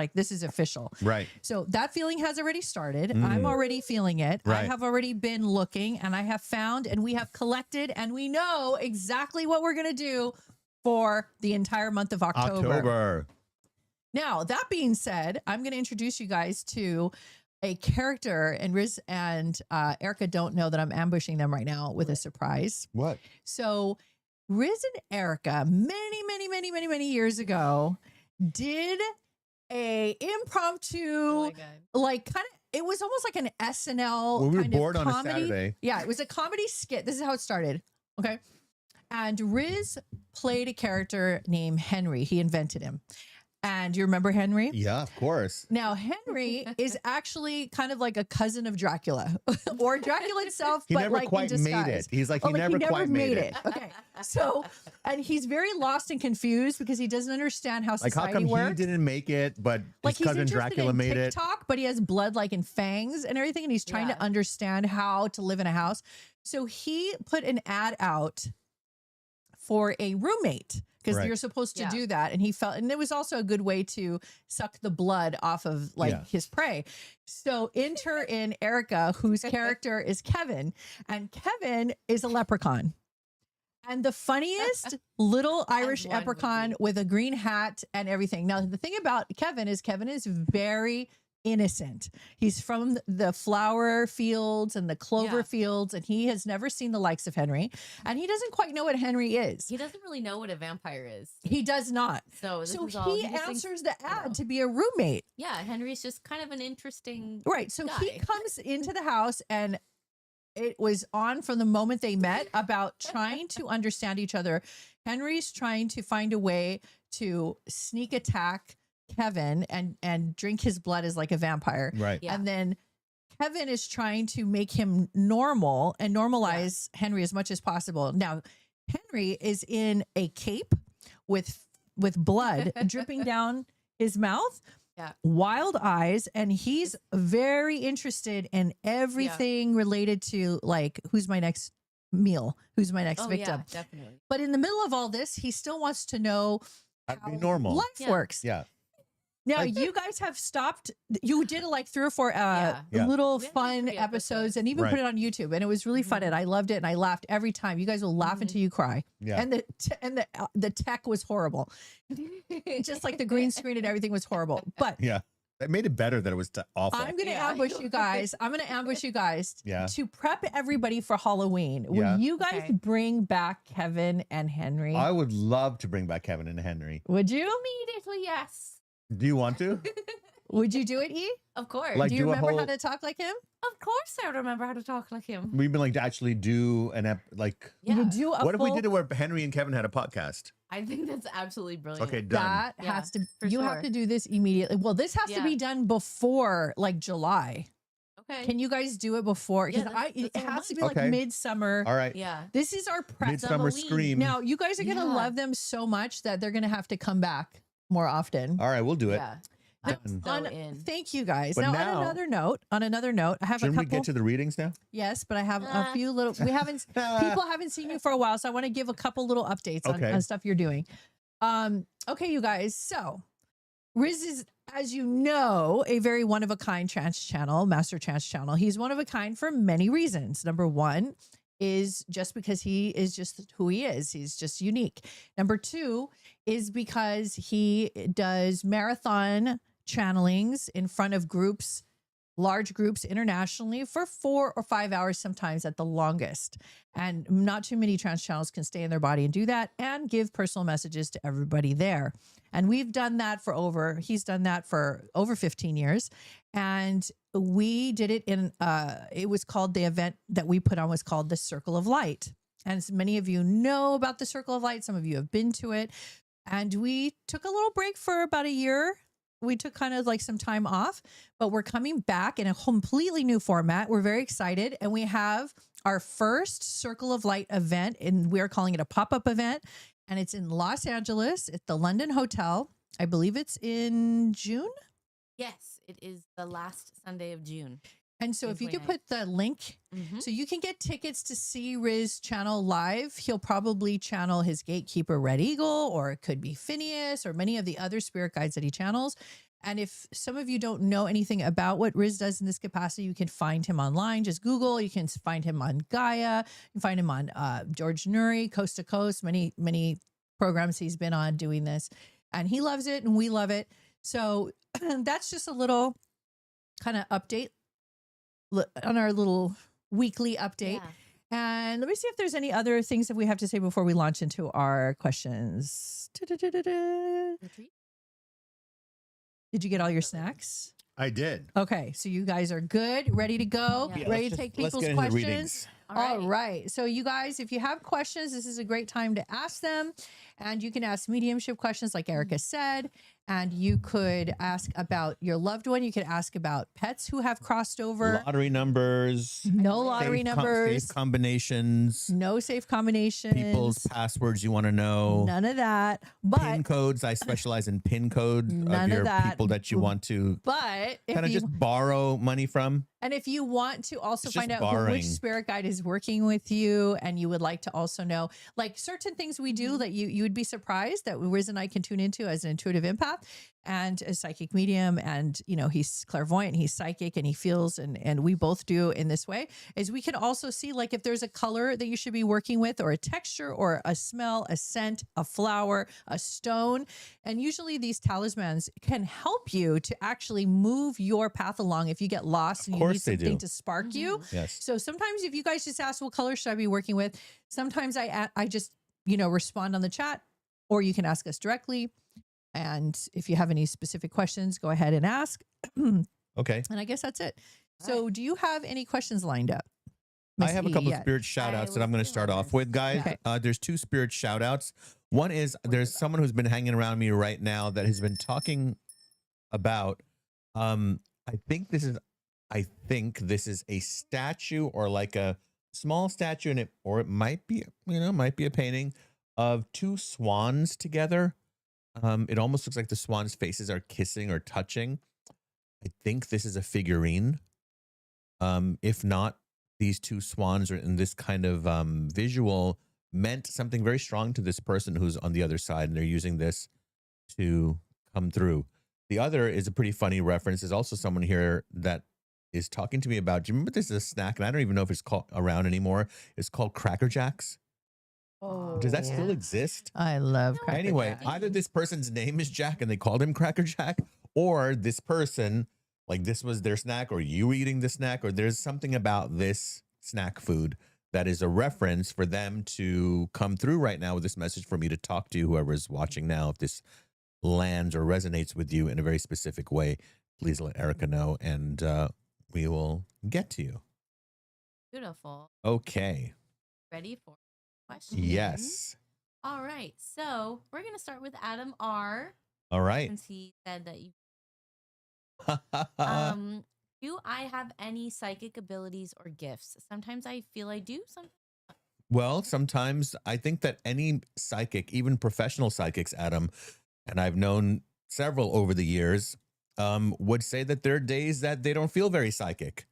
official. Right. So that feeling has already started. Mm. I'm already feeling it. I Right. have already been looking, and I have found, and we have collected, and we know exactly what we're going to do for the entire month of October. Now, that being said, I'm going to introduce you guys to a character, and Riz and Erica don't know that I'm ambushing them right now with a surprise. What? So Riz and Erica, many years ago, did a impromptu, Oh my God. like kind of, it was almost like an SNL When we were kind of bored on a comedy. Saturday. Yeah, it was a comedy skit. This is how it started. Okay. And Riz played a character named Henry. He invented him. And you remember Henry? Yeah, of course. Now, Henry is actually kind of like a cousin of Dracula or Dracula itself, He but never like quite in made disguise. it. He's like, Oh, he like never quite made it. Okay. So, and he's very lost and confused because he doesn't understand how Like, how society come works. he didn't make it, but Like, his he's cousin interested Dracula in made it? TikTok, but he has blood like in fangs and everything, and he's trying Yeah. to understand how to live in a house. So he put an ad out for a roommate because Right. you're supposed to Yeah. do that. And he felt, and it was also a good way to suck the blood off of like Yeah. his prey. So enter in Erica, whose character is Kevin, and Kevin is a leprechaun. And the funniest little Irish one would leprechaun be. with a green hat and everything. Now, the thing about Kevin is very innocent. He's from the flower fields and the clover Yeah. fields, and he has never seen the likes of Henry. And he doesn't quite know what Henry is. He doesn't really know what a vampire is. He does not. So this So is all, he just thinks- answers the you know. ad to be a roommate. Yeah, Henry's just kind of an interesting. Right. So he guy. comes into the house, and it was on from the moment they met about trying to understand each other. Henry's trying to find a way to sneak attack Kevin and drink his blood as like a vampire. Right. Yeah. And then Kevin is trying to make him normal and normalize Henry as much as possible. Now, Henry is in a cape with blood dripping down his mouth. Yeah. Wild eyes, and he's very interested in everything related to like who's my next meal, who's my next Oh victim. yeah, definitely. But in the middle of all this, he still wants to know How to be normal. life Yeah. works. Yeah. Now you guys have stopped. You did like 3 or 4 Yeah. Yeah. little We had fun 3 episodes, and even Right. put it on YouTube, and it was really fun, Mhm. and I loved it, and I laughed every time. You guys will laugh Mhm. until you cry, Yeah. and the tech was horrible, just like the green screen and everything was horrible. But Yeah. That made it better that it was awful. I'm gonna Yeah. ambush you guys. I'm gonna ambush you guys Yeah. to prep everybody for Halloween. Will Yeah. you guys Okay. bring back Kevin and Henry? I would love to bring back Kevin and Henry. Would you? Immediately, yes. Do you want to? Would you do it, E? Of course. Like, Do you do a remember how whole- to talk like him? of course, I remember how to talk like him. We've been like to actually do like. Yeah. You do a What if we full- did it where Henry and Kevin had a podcast? I think that's absolutely brilliant. Okay, done. That Yeah, has to. for You have sure. to do this immediately. Well, this has to Yeah. be done before like July. Okay. Can you guys do it before? Yeah, Because that's it a whole has to be month. like Okay. midsummer. All right. Yeah. This is our prep. Midsummer Halloween. Scream. Now you guys are gonna Yeah. love them so much that they're gonna have to come back more often. All right, we'll do it. Yeah. I'm Done. so On- in. Thank you guys. But Now, now- on another note, I have Shouldn't a we couple. get to the readings now? Yes, but I have a few little. We haven't. People haven't seen you for a while, so I want to give a couple little updates Okay. on stuff you're doing. Okay, you guys. So Riz is, as you know, a very one of a kind trance channel, master trance channel. He's one of a kind for many reasons. Number one is just because he is just who he is. He's just unique. Number two is because he does marathon channelings in front of groups, large groups internationally for 4 or 5 hours, sometimes at the longest. And not too many trance channels can stay in their body and do that and give personal messages to everybody there. And we've done that he's done that for over 15 years. And we did it it was called, the event that we put on was called the Circle of Light. And as many of you know about the Circle of Light, some of you have been to it. And we took a little break for about a year. We took kind of like some time off, but we're coming back in a completely new format. We're very excited. And we have our first Circle of Light event, and we're calling it a pop-up event. And it's in Los Angeles at the London Hotel. I believe it's in June. Yes, it is the last Sunday of June. And so if you could 29th. put the link, Mhm. so you can get tickets to see Riz channel live. He'll probably channel his gatekeeper Red Eagle, or it could be Phineas, or many of the other spirit guides that he channels. And if some of you don't know anything about what Riz does in this capacity, you can find him online. Just Google. You can find him on Gaia. You can find him on George Nuri, Coast to Coast, many programs he's been on doing this. And he loves it and we love it. So that's just a little kind of update on our little weekly update. Yeah. And let me see if there's any other things that we have to say before we launch into our questions. Retreat? Did you get all your snacks? I did. Okay, so you guys are good, ready to go, Yeah. ready to take people's questions. All right. So you guys, if you have questions, this is a great time to ask them. And you can ask mediumship questions like Erica said. and you could ask about your loved one. You could ask about pets who have crossed over. Lottery numbers. No lottery safe numbers. safe combinations. No safe combinations. People's passwords you want to know. None of that. But PIN codes. I specialize in PIN codes none of your of that. people that you want to But if kind of you, just borrow money from. and if you want to also It's find just out borrowing. which spirit guide is working with you, and you would like to also know like certain things we do that you would be surprised that Riz and I can tune into as an intuitive empath and a psychic medium, and you know, he's clairvoyant, he's psychic, and he feels, and we both do in this way, is we can also see like if there's a color that you should be working with, or a texture, or a smell, a scent, a flower, a stone. And usually these talismans can help you to actually move your path along if you get lost and you need something to spark you. Yes. So sometimes if you guys just ask, what color should I be working with? Sometimes I just, you know, respond on the chat, or you can ask us directly. And if you have any specific questions, go ahead and ask. Okay. And I guess that's it. So do you have any questions lined up? I Miss have a E couple of yet? spirit shout outs that I'm going to start off with, guys. Okay. There's 2 spirit shout outs. One is there's someone who's been hanging around me right now that has been talking about, I think this is a statue, or like a small statue, and it might be, might be a painting of 2 swans together. It almost looks like the swans' faces are kissing or touching. I think this is a figurine. If not, these 2 swans are in this kind of visual meant something very strong to this person who's on the other side, and they're using this to come through. The other is a pretty funny reference. There's also someone here that is talking to me about, do you remember this is a snack, and I don't even know if it's called around anymore. It's called Cracker Jacks. Oh, Does that still exist? I love Cracker Anyway, Jack. either this person's name is Jack and they called him Cracker Jack, or this person, like this was their snack, or you were eating the snack, or there's something about this snack food that is a reference for them to come through right now with this message for me to talk to whoever's watching now. If this lands or resonates with you in a very specific way, please let Erica know, and we will get to you. Beautiful. Okay. Ready for questions? Yes. All right. So we're going to start with Adam R. All right. Since he said that you. Do I have any psychic abilities or gifts? Sometimes I feel I do. Well, sometimes I think that any psychic, even professional psychics, Adam, and I've known several over the years, would say that there are days that they don't feel very psychic.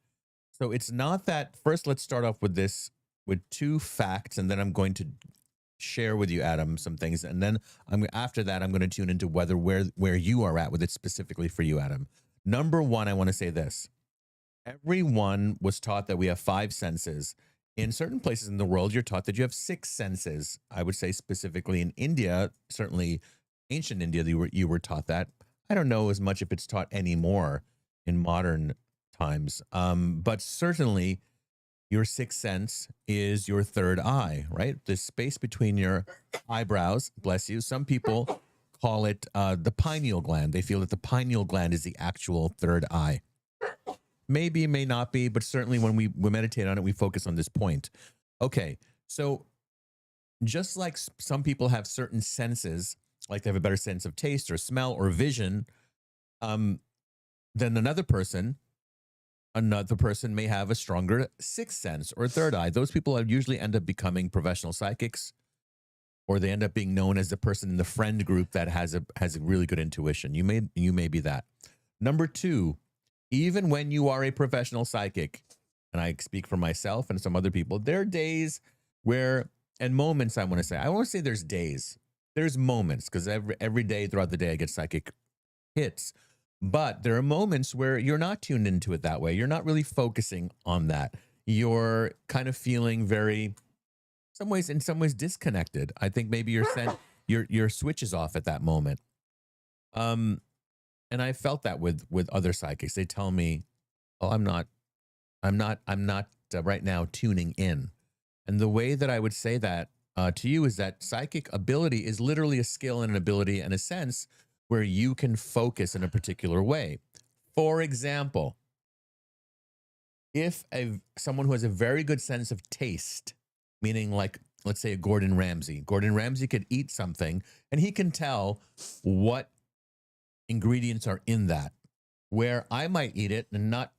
So it's not that. First, let's start off with this, with 2 facts, and then I'm going to share with you, Adam, some things, and then after that I'm going to tune into where you are at with it specifically for you, Adam. Number 1, I want to say this. Everyone was taught that we have 5 senses. In certain places in the world, you're taught that you have 6 senses. I would say specifically in India, certainly ancient India, you were taught that. I don't know as much if it's taught anymore in modern times, but certainly your 6th sense is your 3rd eye, right? The space between your eyebrows, bless you. Some people call it the pineal gland. They feel that the pineal gland is the actual 3rd eye. Maybe, may not be, but certainly when we meditate on it, we focus on this point. Okay, so just like some people have certain senses, like they have a better sense of taste or smell or vision, than another person may have a stronger 6th sense or 3rd eye. Those people usually end up becoming professional psychics, or they end up being known as the person in the friend group that has a really good intuition. You may be that. Number 2, even when you are a professional psychic, and I speak for myself and some other people, there are days where, and moments, I won't say there's days, there's moments, because every day throughout the day I get psychic hits. But there are moments where you're not tuned into it that way. You're not really focusing on that. You're kind of feeling in some ways disconnected. I think maybe your switch is off at that moment. And I felt that with other psychics. They tell me, "Oh, I'm not right now tuning in." And the way that I would say that to you is that psychic ability is literally a skill and an ability and a sense where you can focus in a particular way. For example, if someone who has a very good sense of taste, meaning like, let's say Gordon Ramsay could eat something and he can tell what ingredients are in that, where I might eat it and not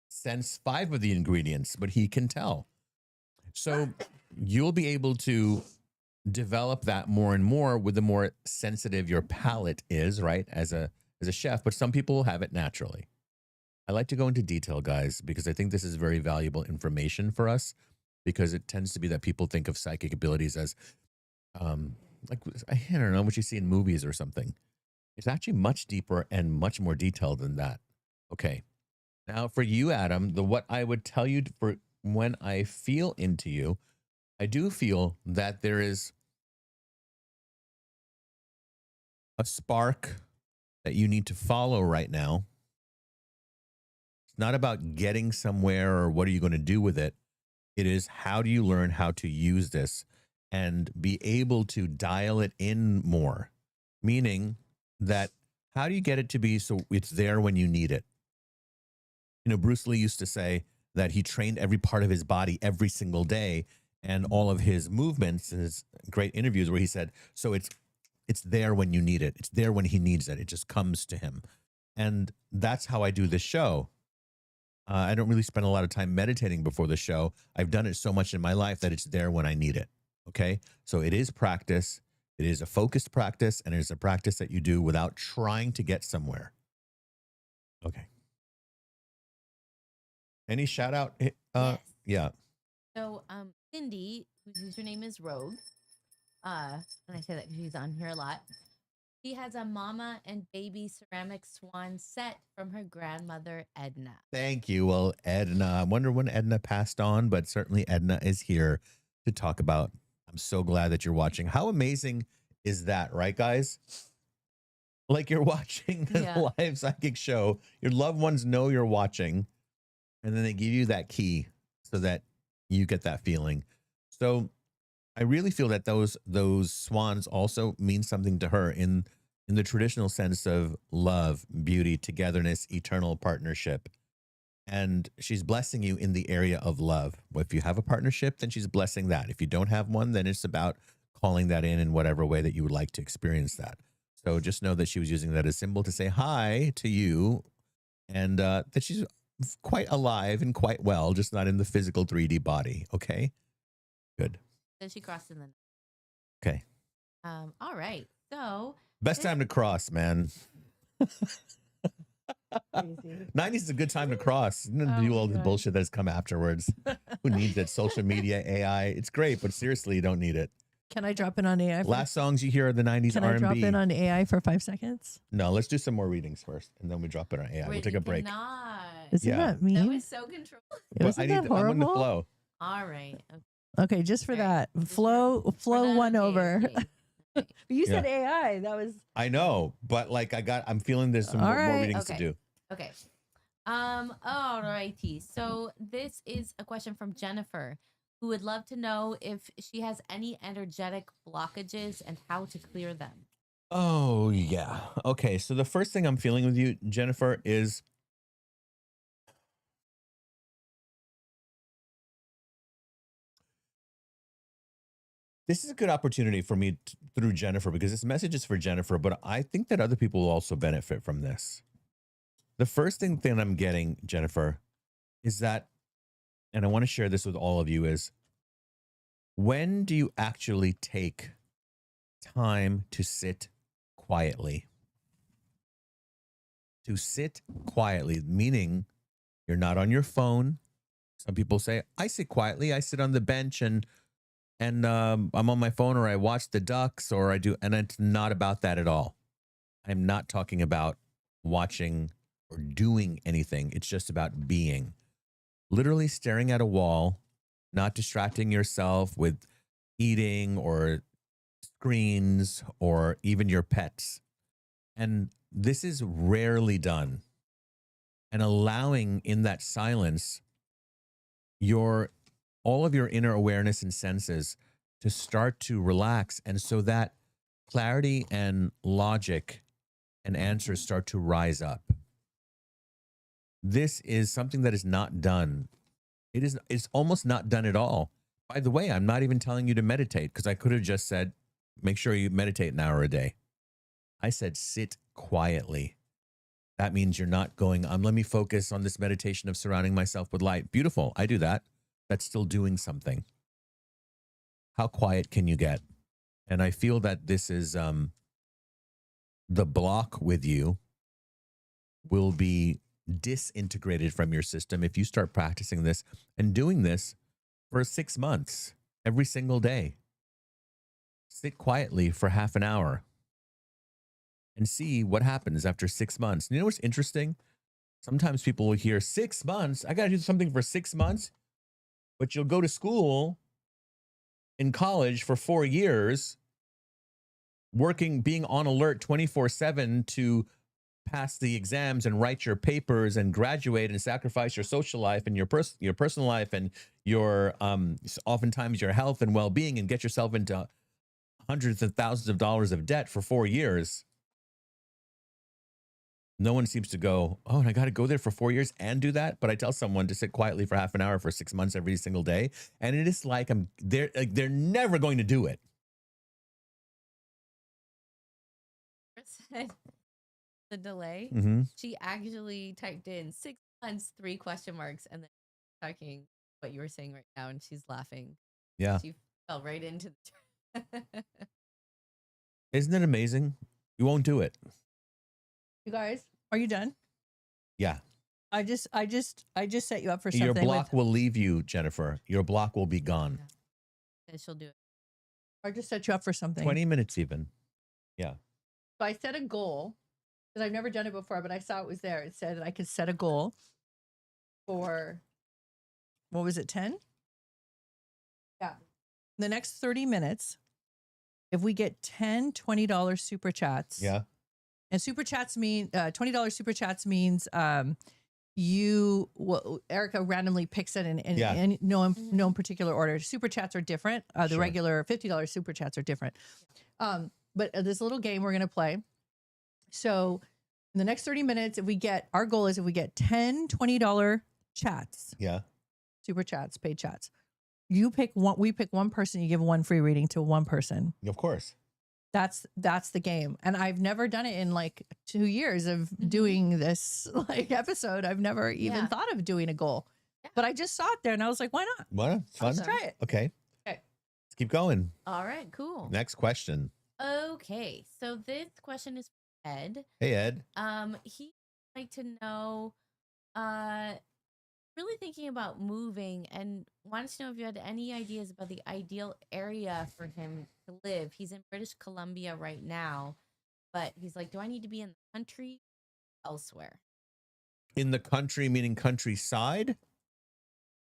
sense 5 of the ingredients, but he can tell. So you'll be able to develop that more and more with the more sensitive your palate is, right? As a chef, but some people have it naturally. I like to go into detail, guys, because I think this is very valuable information for us, because it tends to be that people think of psychic abilities as, like, I don't know, what you see in movies or something. It's actually much deeper and much more detailed than that. Okay. Now for you, Adam, what I would tell you for when I feel into you, I do feel that there is a spark that you need to follow right now. It's not about getting somewhere or what are you going to do with it. It is, how do you learn how to use this and be able to dial it in more? Meaning that, how do you get it to be so it's there when you need it? You know, Bruce Lee used to say that he trained every part of his body every single day, and all of his movements in his great interviews where he said, so it's there when you need it. It's there when he needs it. It just comes to him. And that's how I do this show. I don't really spend a lot of time meditating before the show. I've done it so much in my life that it's there when I need it. Okay. So it is practice. It is a focused practice, and it is a practice that you do without trying to get somewhere. Okay. Any shout out? Yes. Yeah. So, Cindy, whose username is Rogue, and I say that because she's on here a lot. She has a mama and baby ceramic swan set from her grandmother, Edna. Thank you. Well, Edna, I wonder when Edna passed on, but certainly Edna is here to talk about. I'm so glad that you're watching. How amazing is that, right, guys? Like, you're watching the live psychic show. Your loved ones know you're watching, and then they give you that key so that you get that feeling. So I really feel that those swans also mean something to her in the traditional sense of love, beauty, togetherness, eternal partnership. And she's blessing you in the area of love. If you have a partnership, then she's blessing that. If you don't have one, then it's about calling that in whatever way that you would like to experience that. So just know that she was using that as symbol to say hi to you, and that she's quite alive and quite well, just not in the physical 3D body. Okay, good. Then she crossed in the. Okay. All right. So best time to cross, man. 90s is a good time to cross. Do all the bullshit that's come afterwards. Who needs it? Social media, AI. It's great, but seriously, you don't need it. Can I drop in on AI? Last songs you hear are the 90s Can R&B. I drop in on AI for 5 seconds? No, let's do some more readings first, and then we drop it on AI. We'll take a break. Isn't that mean? That was so controlled. Isn't that horrible? I'm on the flow. All right. Okay, just for that. Flow one over. But you said AI. That was. I know, but like I'm feeling there's some more readings to do. Okay. All righty. So this is a question from Jennifer, who would love to know if she has any energetic blockages and how to clear them. Oh, yeah. Okay. So the first thing I'm feeling with you, Jennifer, is this is a good opportunity for me through Jennifer, because this message is for Jennifer, but I think that other people will also benefit from this. The first thing I'm getting, Jennifer, is that, and I want to share this with all of you, is when do you actually take time to sit quietly? To sit quietly, meaning you're not on your phone. Some people say, I sit quietly. I sit on the bench and I'm on my phone, or I watch the ducks, or I do, and it's not about that at all. I'm not talking about watching or doing anything. It's just about being. Literally staring at a wall, not distracting yourself with eating or screens or even your pets. And this is rarely done. And allowing in that silence all of your inner awareness and senses to start to relax. And so that clarity and logic and answers start to rise up. This is something that is not done. It's almost not done at all. By the way, I'm not even telling you to meditate, because I could have just said, make sure you meditate an hour a day. I said, sit quietly. That means you're not going, let me focus on this meditation of surrounding myself with light. Beautiful. I do that. That's still doing something. How quiet can you get? And I feel that this is the block with you will be disintegrated from your system if you start practicing this and doing this for 6 months, every single day. Sit quietly for half an hour and see what happens after 6 months. You know what's interesting? Sometimes people will hear 6 months. I got to do something for 6 months, but you'll go to school in college for 4 years, working, being on alert 24/7 to pass the exams and write your papers and graduate and sacrifice your social life and your personal life and your oftentimes your health and well-being, and get yourself into hundreds of thousands of dollars of debt for 4 years. No one seems to go, oh, and I got to go there for 4 years and do that. But I tell someone to sit quietly for half an hour for 6 months every single day, and it is like they're never going to do it. The delay. Mm-hmm. She actually typed in 6 months, 3 question marks, and then talking what you were saying right now, and she's laughing. Yeah. She fell right into the Isn't it amazing? You won't do it. You guys, are you done? Yeah. I just set you up for something. Your block will leave you, Jennifer. Your block will be gone. And she'll do it. I just set you up for something. 20 minutes even. Yeah. So I set a goal, because I've never done it before, but I saw it was there. It said that I could set a goal for, what was it, 10? Yeah. The next 30 minutes, if we get 10 $20 super chats. Yeah. And super chats mean, $20 super chats means Erica randomly picks it in no particular order. Super chats are different. The Sure. regular $50 super chats are different. But this little game we're going to play. So in the next 30 minutes, our goal is if we get 10 $20 chats, Yeah. super chats, paid chats, we pick one person, you give one free reading to one person. Of course. That's the game. And I've never done it in like 2 years of doing this episode. I've never even thought of doing a goal, but I just saw it there and I was like, why not? What? It's fun. Let's try it. Okay. Okay. Let's keep going. All right, cool. Next question. Okay, so this question is for Ed. Hey, Ed. He'd like to know, really thinking about moving and wants to know if you had any ideas about the ideal area for him to live. He's in British Columbia right now, but he's like, do I need to be in the country or elsewhere? In the country, meaning countryside?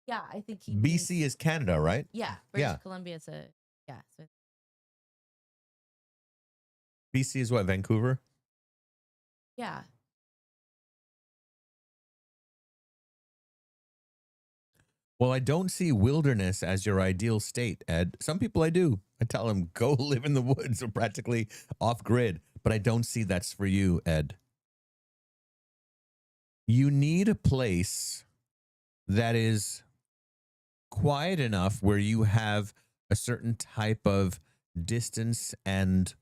Yeah, I think BC is Canada, right? Yeah, British Columbia is so BC is what, Vancouver? yeah. Well, I don't see wilderness as your ideal state, Ed. Some people I do. I tell them, go live in the woods or practically off grid. But I don't see that's for you, Ed. You need a place that is quiet enough where you have a certain type of distance and,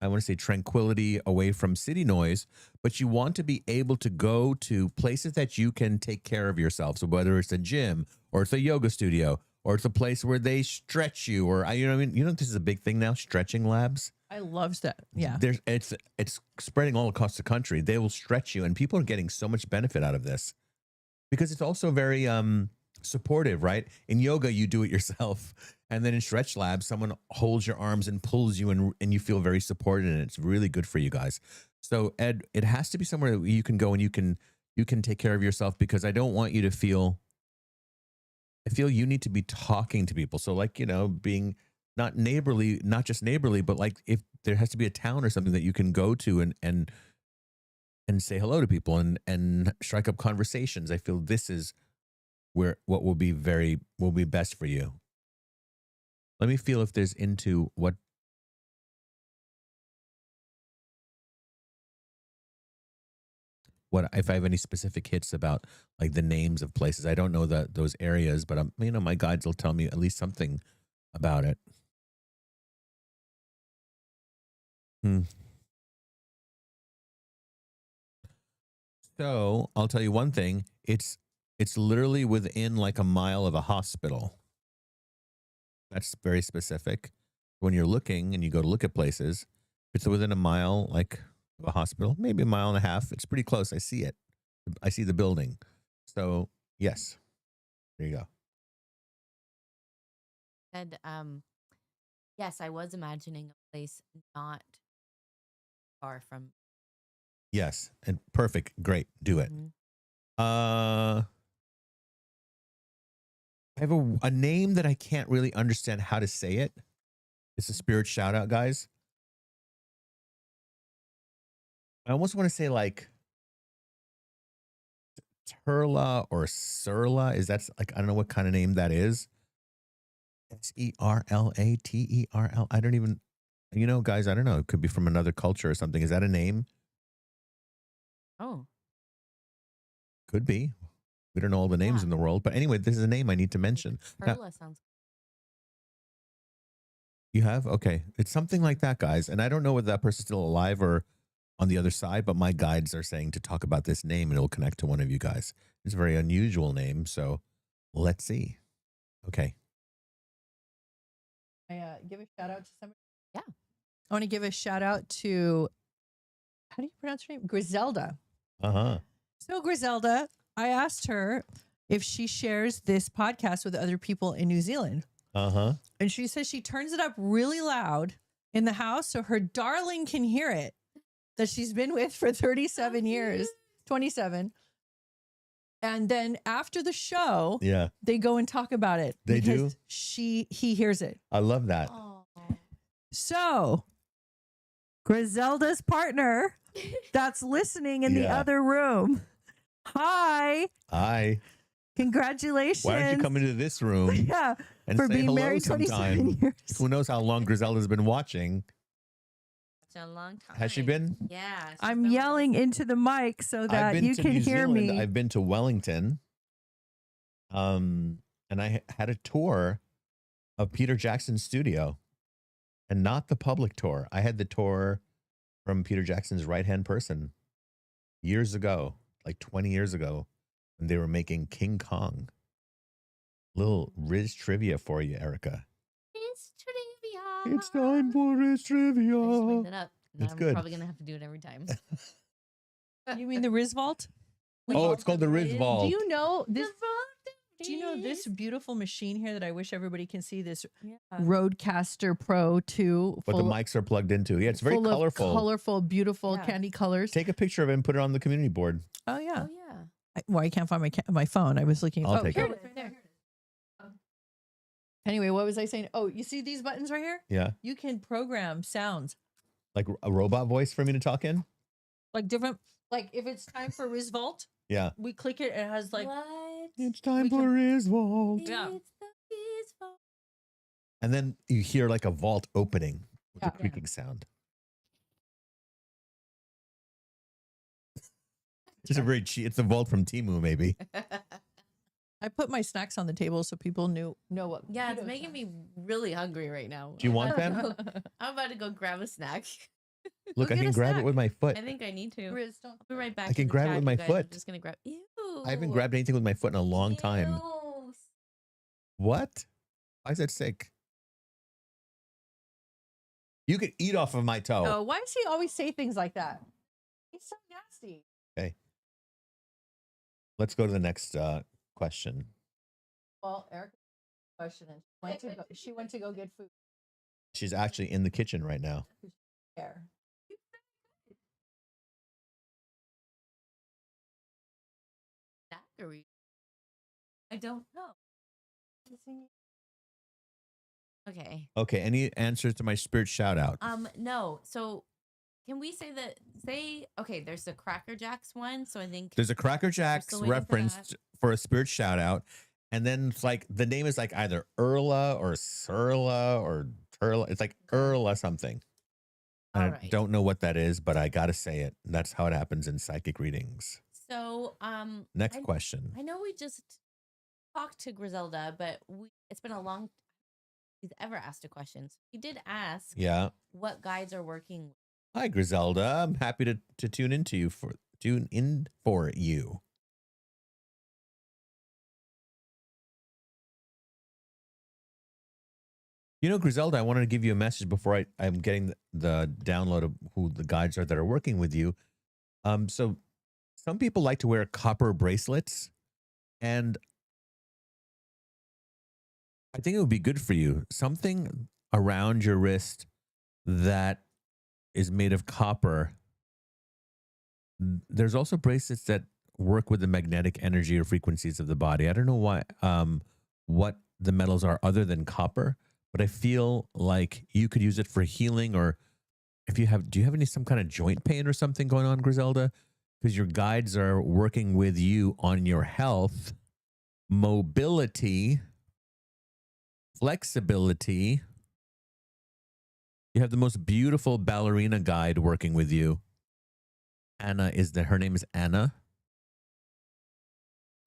I want to say, tranquility away from city noise, but you want to be able to go to places that you can take care of yourself. So whether it's a gym or it's a yoga studio or it's a place where they stretch you, or you know what I mean? You know, this is a big thing now, stretching labs. I love that. Yeah. It's spreading all across the country. They will stretch you, and people are getting so much benefit out of this because it's also very supportive, right? In yoga, you do it yourself. And then in stretch labs, someone holds your arms and pulls you, and you feel very supported, and it's really good for you guys. So Ed, it has to be somewhere that you can go and you can take care of yourself, because I don't want you to feel, I feel you need to be talking to people. So like, you know, being not just neighborly, but like if there has to be a town or something that you can go to and say hello to people and strike up conversations. I feel this is where what will be best for you. Let me feel if there's into what if I have any specific hits about like the names of places. I don't know those areas, but my guides will tell me at least something about it. So I'll tell you one thing. It's literally within like a mile of a hospital. That's very specific. When you're looking and you go to look at places, it's within a mile, like of a hospital, maybe a mile and a half. It's pretty close. I see it. I see the building. So yes, there you go. And yes, I was imagining a place not far from. Yes, and perfect. Great. Do it. Mhm. I have a name that I can't really understand how to say it. It's a spirit shout out, guys. I almost want to say like Turla or Surla. Is that like, I don't know what kind of name that is. Serlaterl. I don't even, guys, I don't know. It could be from another culture or something. Is that a name? Oh, Could be. We don't know all the names Yeah. in the world. But anyway, this is a name I need to mention. Now, Perla sounds. you have? Okay. It's something like that, guys. And I don't know whether that person's still alive or on the other side, but my guides are saying to talk about this name and it'll connect to one of you guys. It's a very unusual name. So let's see. Okay. I give a shout out to somebody. Yeah. I want to give a shout out to, how do you pronounce her name? Griselda. Uh-huh. So Griselda, I asked her if she shares this podcast with other people in New Zealand. Uh-huh. And she says she turns it up really loud in the house so her darling can hear it, that she's been with for 37 years, 27. And then after the show, Yeah. they go and talk about it. They do? because he hears it. I love that. Oh. So Griselda's partner that's listening in the Yeah. other room. Hi. Hi. Congratulations. Why don't you come into this room Yeah, and for say being hello married 27 sometime? years. Who knows how long Griselda's been watching? Such a long time. Has she been? Yeah. she's I'm been with yelling us. into the mic so I've that been you to can New hear Zealand. me. I've been to Wellington. And I had a tour of Peter Jackson's studio and not the public tour. I had the tour from Peter Jackson's right-hand person years ago, like 20 years ago, when they were making King Kong. Little Riz trivia for you, Erica. It's trivia. It's time for Riz I just made trivia. that up. Now It's I'm good. probably gonna have to do it every time. You mean the Riz Vault? Oh, it's called the Riz Vault. Do you know this? The Do you know this beautiful machine here that I wish everybody can see? This Yeah. Roadcaster Pro 2. What the mics are plugged into. Yeah, it's very full of colorful. colorful, beautiful Yeah. candy colors. Take a picture of it and put it on the community board. Oh yeah. Oh yeah. Well, I can't find my phone. I was looking. I'll take here it. is, right there. Anyway, what was I saying? Oh, you see these buttons right here? Yeah. You can program sounds Like a robot voice for me to talk in? like different. Like if it's time for Riz Vault, Yeah. we click it. It has like What? It's time We for can- Riz Vault. Yeah. It's the peaceful. And then you hear like a vault opening with Yeah. a creaking sound. It's a very cheap. It's a vault from Temu, maybe. I put my snacks on the table so people know what. Yeah, it's keto making snacks. me really hungry right now. Do you want I'm them? about to go- I'm about to go grab a snack. Look, Go I get can a grab snack. it with my foot. I think I need to. Riz, don't. I'll be right back. I can in the grab it chat, with you my guys. foot. I'm just gonna grab. Ew. I haven't grabbed anything with my foot in a long time. Ew. What? Why is that sick? You could eat off of my toe. Oh, why does he always say things like that? He's so nasty. Let's go to the next question. Well, Erica, question and she went to go get food. She's actually in the kitchen right now. There. Daiquiri. I don't know. Okay. Okay, any answers to my spirit shout out? No. So can we say that okay, there's the Cracker Jacks one, so I think There's a Cracker Jacks still waiting for referenced for a spirit shout out. And then it's like the name is like either Erla or Surla or Turla. It's like Erla something. And All I right. don't know what that is, but I gotta say it. That's how it happens in psychic readings. so Next question. I know we just talked to Griselda, but it's been a long he's ever asked a question. So he did ask Yeah. what guides are working with. Hi, Griselda. I'm happy to tune into you tune in for you. You know, Griselda, I wanted to give you a message before I'm getting the download of who the guides are that are working with you. So some people like to wear copper bracelets, and I think it would be good for you. Something around your wrist that is made of copper. There's also bracelets that work with the magnetic energy or frequencies of the body. I don't know why, what the metals are other than copper, but I feel like you could use it for healing. Or if you have, do you have some kind of joint pain or something going on, Griselda? Because your guides are working with you on your health, mobility, flexibility. You have the most beautiful ballerina guide working with you. Her name is Anna.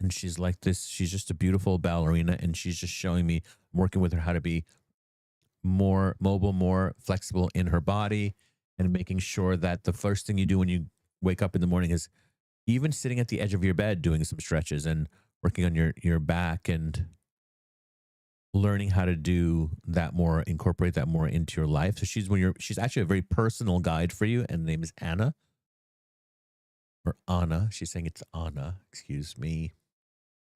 And she's like this, she's just a beautiful ballerina, and she's just showing me, working with her, how to be more mobile, more flexible in her body, and making sure that the first thing you do when you wake up in the morning is even sitting at the edge of your bed, doing some stretches and working on your back, and learning how to do that more, incorporate that more into your life. So she's actually a very personal guide for you, and the name is Anna. Or Anna. She's saying it's Anna. Excuse me.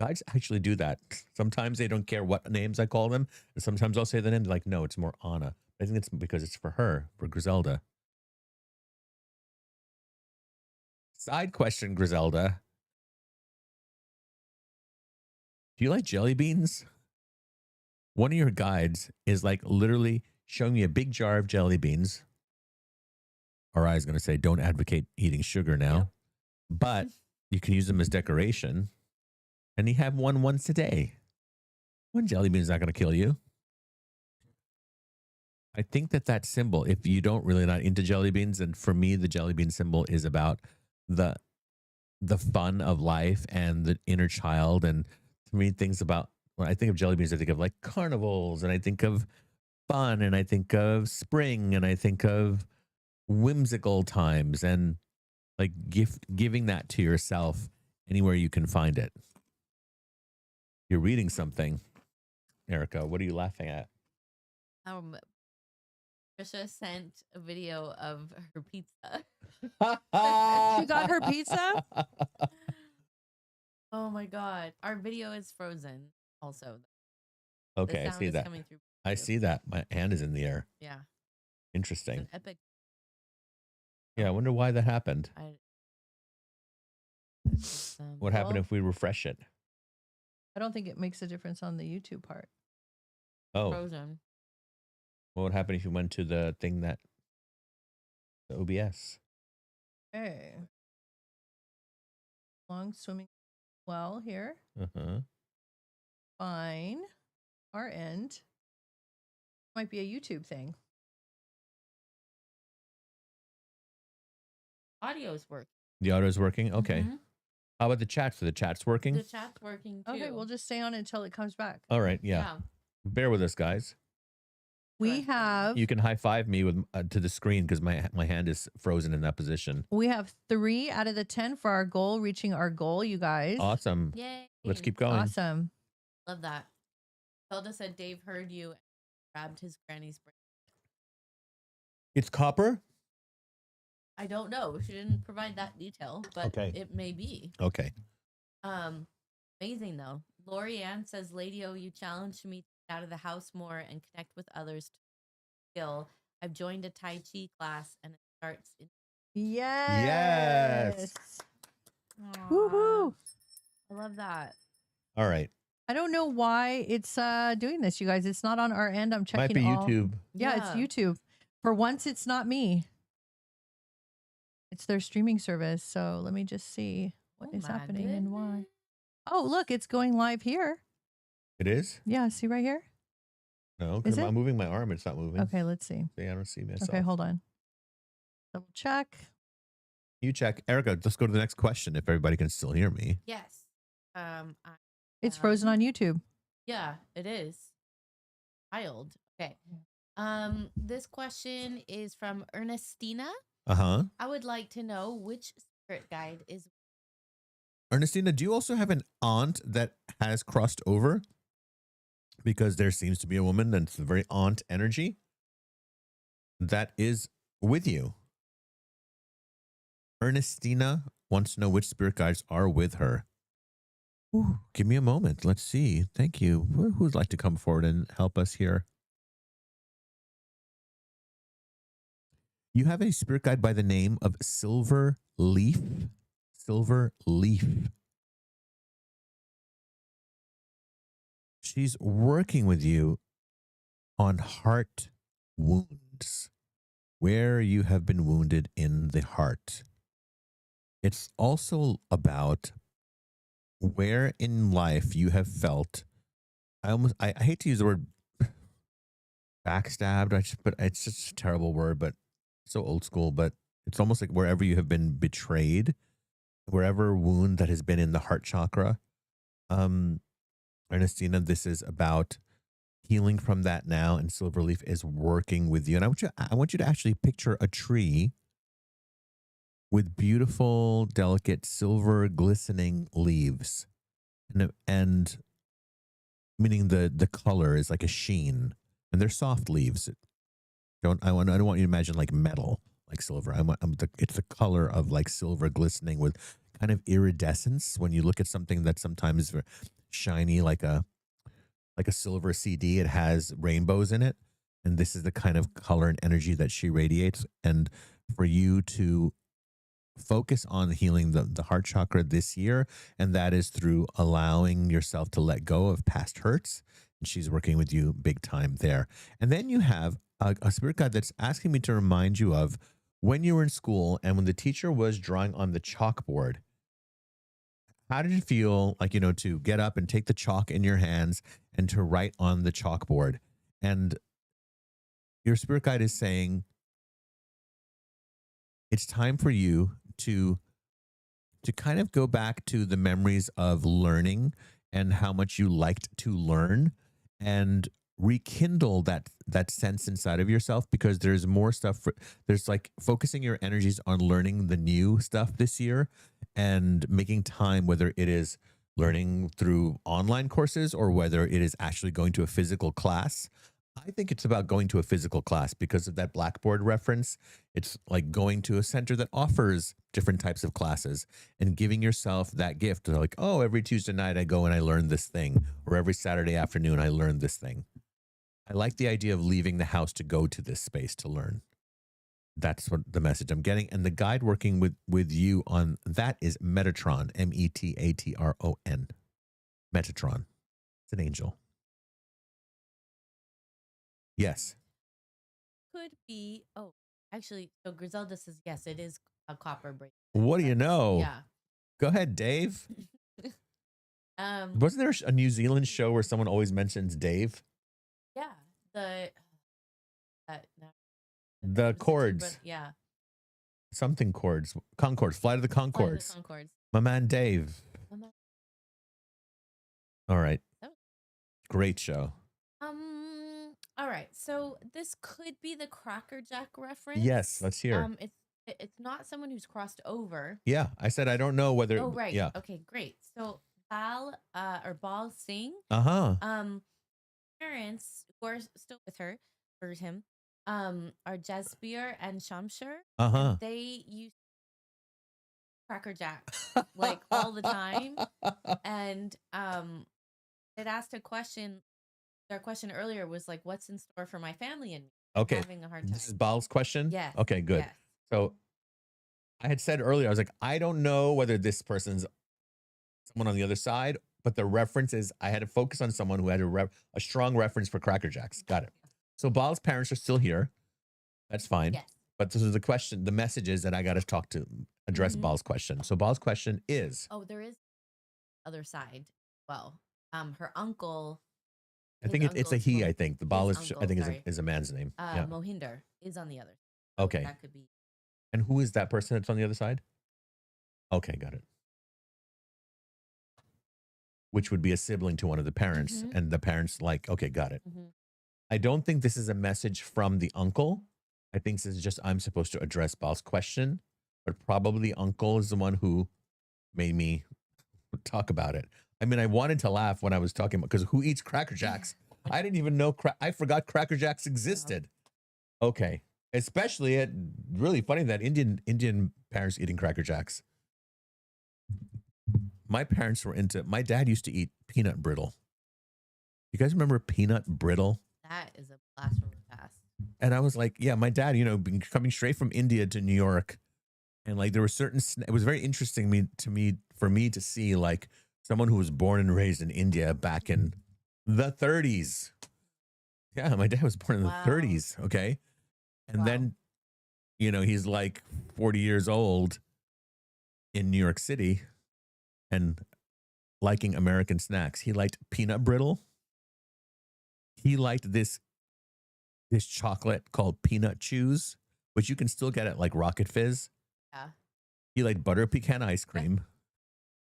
Guides actually do that. Sometimes they don't care what names I call them. And sometimes I'll say the name. They're like, no, it's more Anna. I think it's because it's for her, for Griselda. Side question, Griselda. Do you like jelly beans? One of your guides is like literally showing me a big jar of jelly beans. Or I was going to say, don't advocate eating sugar now. Yeah. But you can use them as decoration. And you have one once a day. One jelly bean is not going to kill you. I think that symbol, if you don't really not into jelly beans, and for me, the jelly bean symbol is about the fun of life and the inner child. And to me, things about, when I think of jelly beans, I think of like carnivals, and I think of fun, and I think of spring, and I think of whimsical times, and like giving that to yourself anywhere you can find it. You're reading something, Erica. What are you laughing at? Trisha sent a video of her pizza. She got her pizza? Oh my God. Our video is frozen also. Okay, I see that. I see that. My hand is in the air. Yeah. Interesting. It's an epic. Yeah, I wonder why that happened. What happened if we refresh it? I don't think it makes a difference on the YouTube part. Oh. Frozen. What would happen if you went to the thing the OBS? Okay. Long swimming well here. Uh-huh. Fine. Our end. Might be a YouTube thing. Audio is working. The audio is working? Okay. Mm-hmm. How about the chat? So the chat's working? The chat's working too. Okay, we'll just stay on it until it comes back. All right, yeah. Bear with us, guys. We have... You can high-five me with to the screen because my hand is frozen in that position. We have 3 out of the 10 for our goal, reaching our goal, you guys. Awesome. Yay. Let's keep going. Awesome. Love that. Zelda said Dave heard you and grabbed his granny's brain. It's copper? I don't know. She didn't provide that detail, but it may be. Okay. Amazing though. Lori Ann says, Lady O, you challenged me to get out of the house more and connect with others to skill. I've joined a Tai Chi class and it starts in Yes. Woohoo. I love that. All right. I don't know why it's doing this, you guys. It's not on our end. I'm checking. Might be YouTube. Yeah, it's YouTube. For once, it's not me. It's their streaming service. So let me just see what is happening and why. Oh, look, it's going live here. It is? Yeah, see right here? No, because I'm moving my arm. It's not moving. Okay, let's see. See, I don't see myself. Okay, hold on. Double check. You check. Erica, let's go to the next question if everybody can still hear me. Yes. It's frozen on YouTube. Yeah, it is. Wild. Okay. This question is from Ernestina. Uh-huh. I would like to know which spirit guide is. Ernestina, do you also have an aunt that has crossed over? Because there seems to be a woman that's the very aunt energy that is with you. Ernestina wants to know which spirit guides are with her. Ooh, give me a moment. Let's see. Thank you. Who would like to come forward and help us here? You have a spirit guide by the name of Silver Leaf. Silver Leaf. She's working with you on heart wounds, where you have been wounded in the heart. It's also about where in life you have felt, I hate to use the word backstabbed, but it's just a terrible word, but so old school, but it's almost like wherever you have been betrayed, wherever wound that has been in the heart chakra. Ernestina, this is about healing from that now, and Silverleaf is working with you. And I want you to actually picture a tree with beautiful, delicate, silver glistening leaves, and meaning the color is like a sheen, and they're soft leaves. I don't want you to imagine like metal, like silver. It's the color of like silver glistening with kind of iridescence. When you look at something that's sometimes shiny, like a silver CD, it has rainbows in it, and this is the kind of color and energy that she radiates. And for you to focus on healing the heart chakra this year, and that is through allowing yourself to let go of past hurts. And she's working with you big time there. And then you have a spirit guide that's asking me to remind you of when you were in school and when the teacher was drawing on the chalkboard. How did it feel like, to get up and take the chalk in your hands and to write on the chalkboard? And your spirit guide is saying, it's time for you to kind of go back to the memories of learning and how much you liked to learn, and rekindle that sense inside of yourself, because there's more stuff. There's like focusing your energies on learning the new stuff this year and making time, whether it is learning through online courses or whether it is actually going to a physical class. I think it's about going to a physical class because of that Blackboard reference. It's like going to a center that offers different types of classes and giving yourself that gift. Like, oh, every Tuesday night I go and I learn this thing, or every Saturday afternoon I learn this thing. I like the idea of leaving the house to go to this space to learn. That's what the message I'm getting. And the guide working with you on that is Metatron, Metatron. Metatron. It's an angel. Yes. Could be. Oh, actually, so Griselda says yes, it is a copper bracelet. What do you know? Yeah. Go ahead, Dave. Wasn't there a New Zealand show where someone always mentions Dave? Yeah. The chords. Yeah. Something chords. Concords. Flight of the Concords. Concords. My man Dave. All right. Great show. All right. So this could be the Cracker Jack reference. Yes, let's hear. It's not someone who's crossed over. Yeah, I said I don't know whether. Oh, right. Yeah. Okay, great. So Bal Singh. Parents who are still with her or him, are Jasbir and Shamshir. And they use Cracker Jack like all the time. And it asked a question. Their question earlier was like, "What's in store for my family and me?" Okay. Having a hard time. This is Bal's question? Yes. Okay, good. Yes. So I had said earlier, I was like, I don't know whether this person's someone on the other side, but the reference is I had to focus on someone who had a strong reference for Cracker Jacks. Got it. So Bal's parents are still here. That's fine. Yes. But this is the question. The message is that I got to address Bal's question. So Bal's question is. Oh, there is other side. Well, her uncle. I think it's a he. I think the Bal is. I think sorry. is a man's name. Yeah. Mohinder is on the other. Okay. That could be. And who is that person that's on the other side? Okay, got it. Which would be a sibling to one of the parents, and the parents like, okay, got it. I don't think this is a message from the uncle. I think this is just I'm supposed to address Bal's question, but probably uncle is the one who made me talk about it. I mean, I wanted to laugh when I was talking about, because who eats Cracker Jacks? I didn't even know, I forgot Cracker Jacks existed. Okay. Especially at, really funny that Indian parents eating Cracker Jacks. My parents were into, my dad used to eat peanut brittle. You guys remember peanut brittle? That is a blast from the past. And I was like, yeah, my dad, you know, been coming straight from India to New York. And like, there were certain, it was very interesting for me to see like someone who was born and raised in India back in the 30s. Yeah, my dad was born in the 30s. Okay. And then, you know, he's like 40 years old in New York City and liking American snacks. He liked peanut brittle. He liked this chocolate called Peanut Chews, which you can still get at like Rocket Fizz. Yeah. He liked butter pecan ice cream.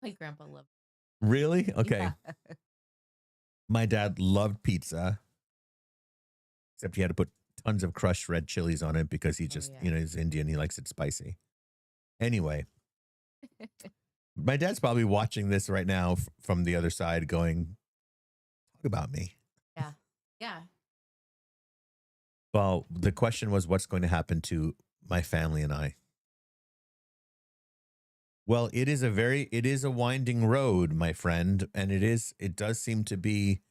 My grandpa loved it. Really? Okay. Yeah. My dad loved pizza, except he had to put tons of crushed red chilies on it because he just, you know, he's Indian. He likes it spicy. Anyway, my dad's probably watching this right now from the other side going, talk about me. Yeah. Yeah. Well, the question was, what's going to happen to my family and I? Well, it is a winding road, my friend. And it does seem to be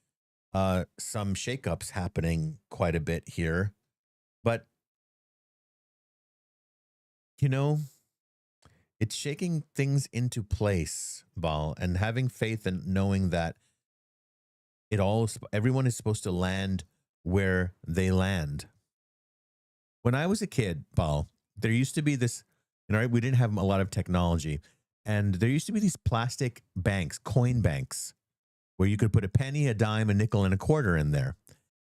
some shakeups happening quite a bit here. But, you know, it's shaking things into place, Bal, and having faith and knowing that everyone is supposed to land where they land. When I was a kid, Bal, there used to be this, you know, we didn't have a lot of technology, and there used to be these plastic banks, coin banks, where you could put a penny, a dime, a nickel, and a quarter in there.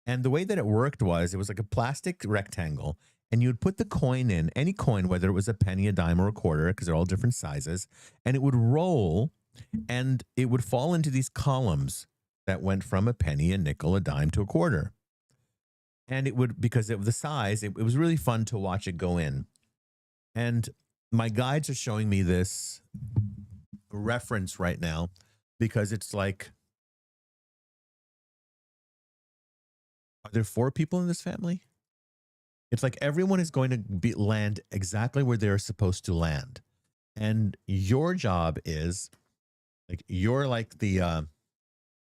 And the way that it worked was it was like a plastic rectangle, and you'd put the coin in, any coin, whether it was a penny, a dime, or a quarter, because they're all different sizes, and it would roll, and it would fall into these columns that went from a penny, a nickel, a dime, to a quarter. And it would, because of the size, it was really fun to watch it go in. And my guides are showing me this reference right now because it's like, are there 4 people in this family? It's like everyone is going to land exactly where they're supposed to land. And your job is, like, you're like the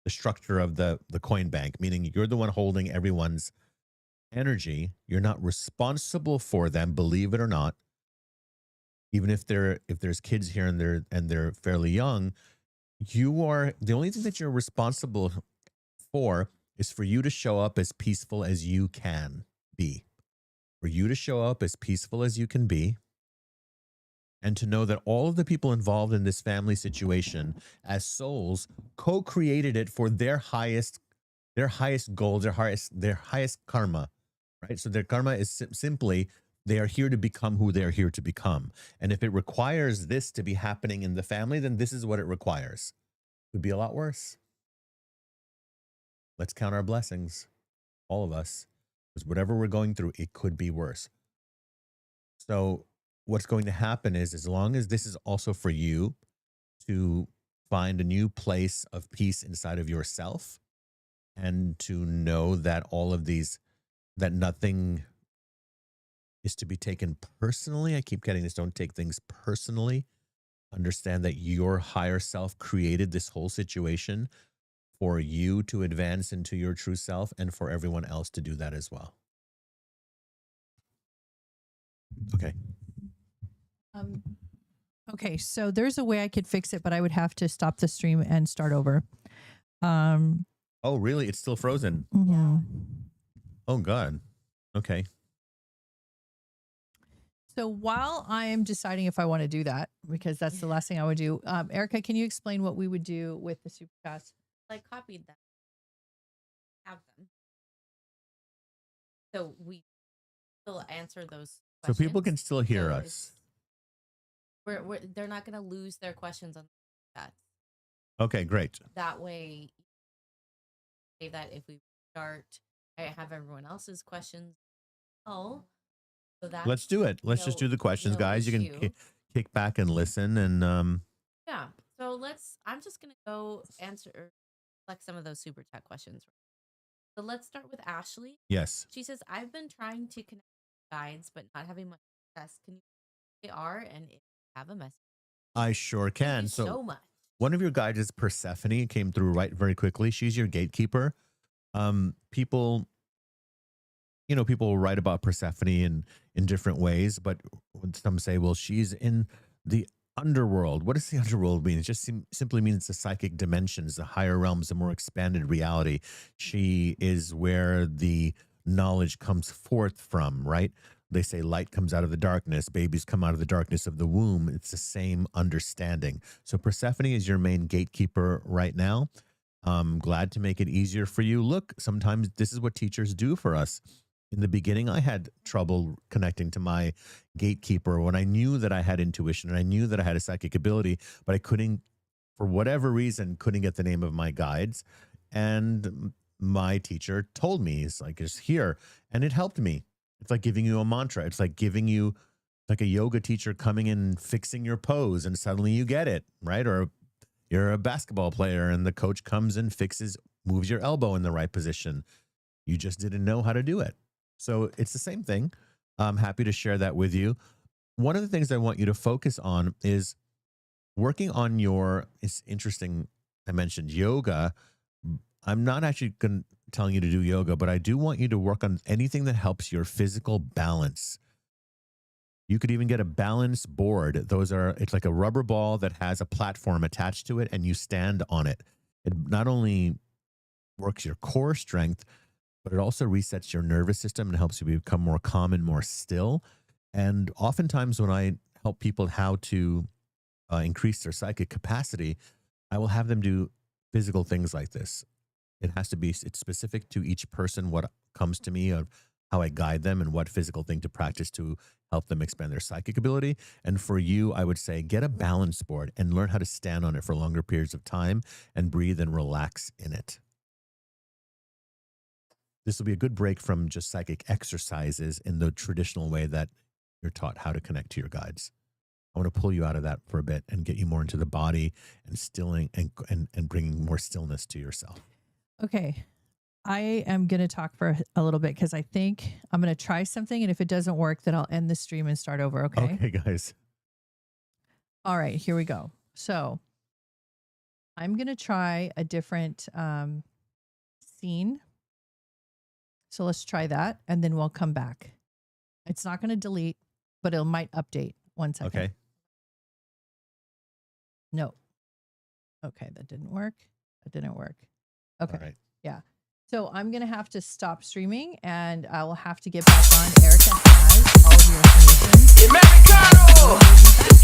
structure of the coin bank, meaning you're the one holding everyone's energy. You're not responsible for them, believe it or not. Even if there's kids here and they're fairly young, you are the only thing that you're responsible for is for you to show up as peaceful as you can be. For you to show up as peaceful as you can be, and to know that all of the people involved in this family situation as souls co-created it for their highest goals, their highest karma, right? So their karma is simply they are here to become who they're here to become. And if it requires this to be happening in the family, then this is what it requires. It would be a lot worse. Let's count our blessings, all of us, because whatever we're going through, it could be worse. So what's going to happen is, as long as this is also for you to find a new place of peace inside of yourself, and to know that all of these, that nothing is to be taken personally. I keep getting this, don't take things personally. Understand that your higher self created this whole situation for you to advance into your true self, and for everyone else to do that as well. Okay. Okay, so there's a way I could fix it, but I would have to stop the stream and start over. Oh, really? It's still frozen? Yeah. Oh, God. Okay. So while I am deciding if I want to do that, because that's the last thing I would do, Erica, can you explain what we would do with the super chats? Like copied them, have them, so we still answer those questions. So people can still hear us. They're not going to lose their questions on the chats. Okay, great. That way, say that if we start, I have everyone else's questions. Oh, so that Let's do it. Let's just do the questions, guys. You can kick back and listen. And Yeah. So I'm just going to go answer like some of those super chat questions. So let's start with Ashley. yes, She says, I've been trying to connect with guides, but not having much success. Can you say they are? And if you have a message, I sure thank can. you So so much. one of your guides is Persephone, came through right very quickly. She's your gatekeeper. People, people write about Persephone in different ways, but when some say, well, she's in the underworld. What does the underworld mean? It just simply means the psychic dimensions, the higher realms, the more expanded reality. She is where the knowledge comes forth from, right? They say light comes out of the darkness, babies come out of the darkness of the womb. It's the same understanding. So Persephone is your main gatekeeper right now. I'm glad to make it easier for you. Look, sometimes this is what teachers do for us. In the beginning, I had trouble connecting to my gatekeeper when I knew that I had intuition and I knew that I had a psychic ability, but I couldn't, for whatever reason, couldn't get the name of my guides. And my teacher told me, it's like, it's here. And it helped me. It's like giving you a mantra. It's like giving you like a yoga teacher coming in and fixing your pose and suddenly you get it, right? Or you're a basketball player and the coach comes and moves your elbow in the right position. You just didn't know how to do it. So it's the same thing. I'm happy to share that with you. One of the things I want you to focus on is working on it's interesting. I mentioned yoga. I'm not actually telling you to do yoga, but I do want you to work on anything that helps your physical balance. You could even get a balance board. It's like a rubber ball that has a platform attached to it and you stand on it. It not only works your core strength, but it also resets your nervous system and helps you become more calm and more still. And oftentimes when I help people how to increase their psychic capacity, I will have them do physical things like this. It's specific to each person, what comes to me of how I guide them and what physical thing to practice to help them expand their psychic ability. And for you, I would say get a balance board and learn how to stand on it for longer periods of time and breathe and relax in it. This will be a good break from just psychic exercises in the traditional way that you're taught how to connect to your guides. I want to pull you out of that for a bit and get you more into the body and stilling and bringing more stillness to yourself. Okay. I am going to talk for a little bit because I think I'm going to try something. And if it doesn't work, then I'll end the stream and start over. Okay. Okay, guys. All right, here we go. So I'm going to try a different scene. So let's try that. And then we'll come back. It's not going to delete, but it might update. 1 second. Okay. No. Okay. That didn't work. That didn't work. Okay. All right. Yeah. So I'm going to have to stop streaming and I will have to get back on. Erica has all of your information.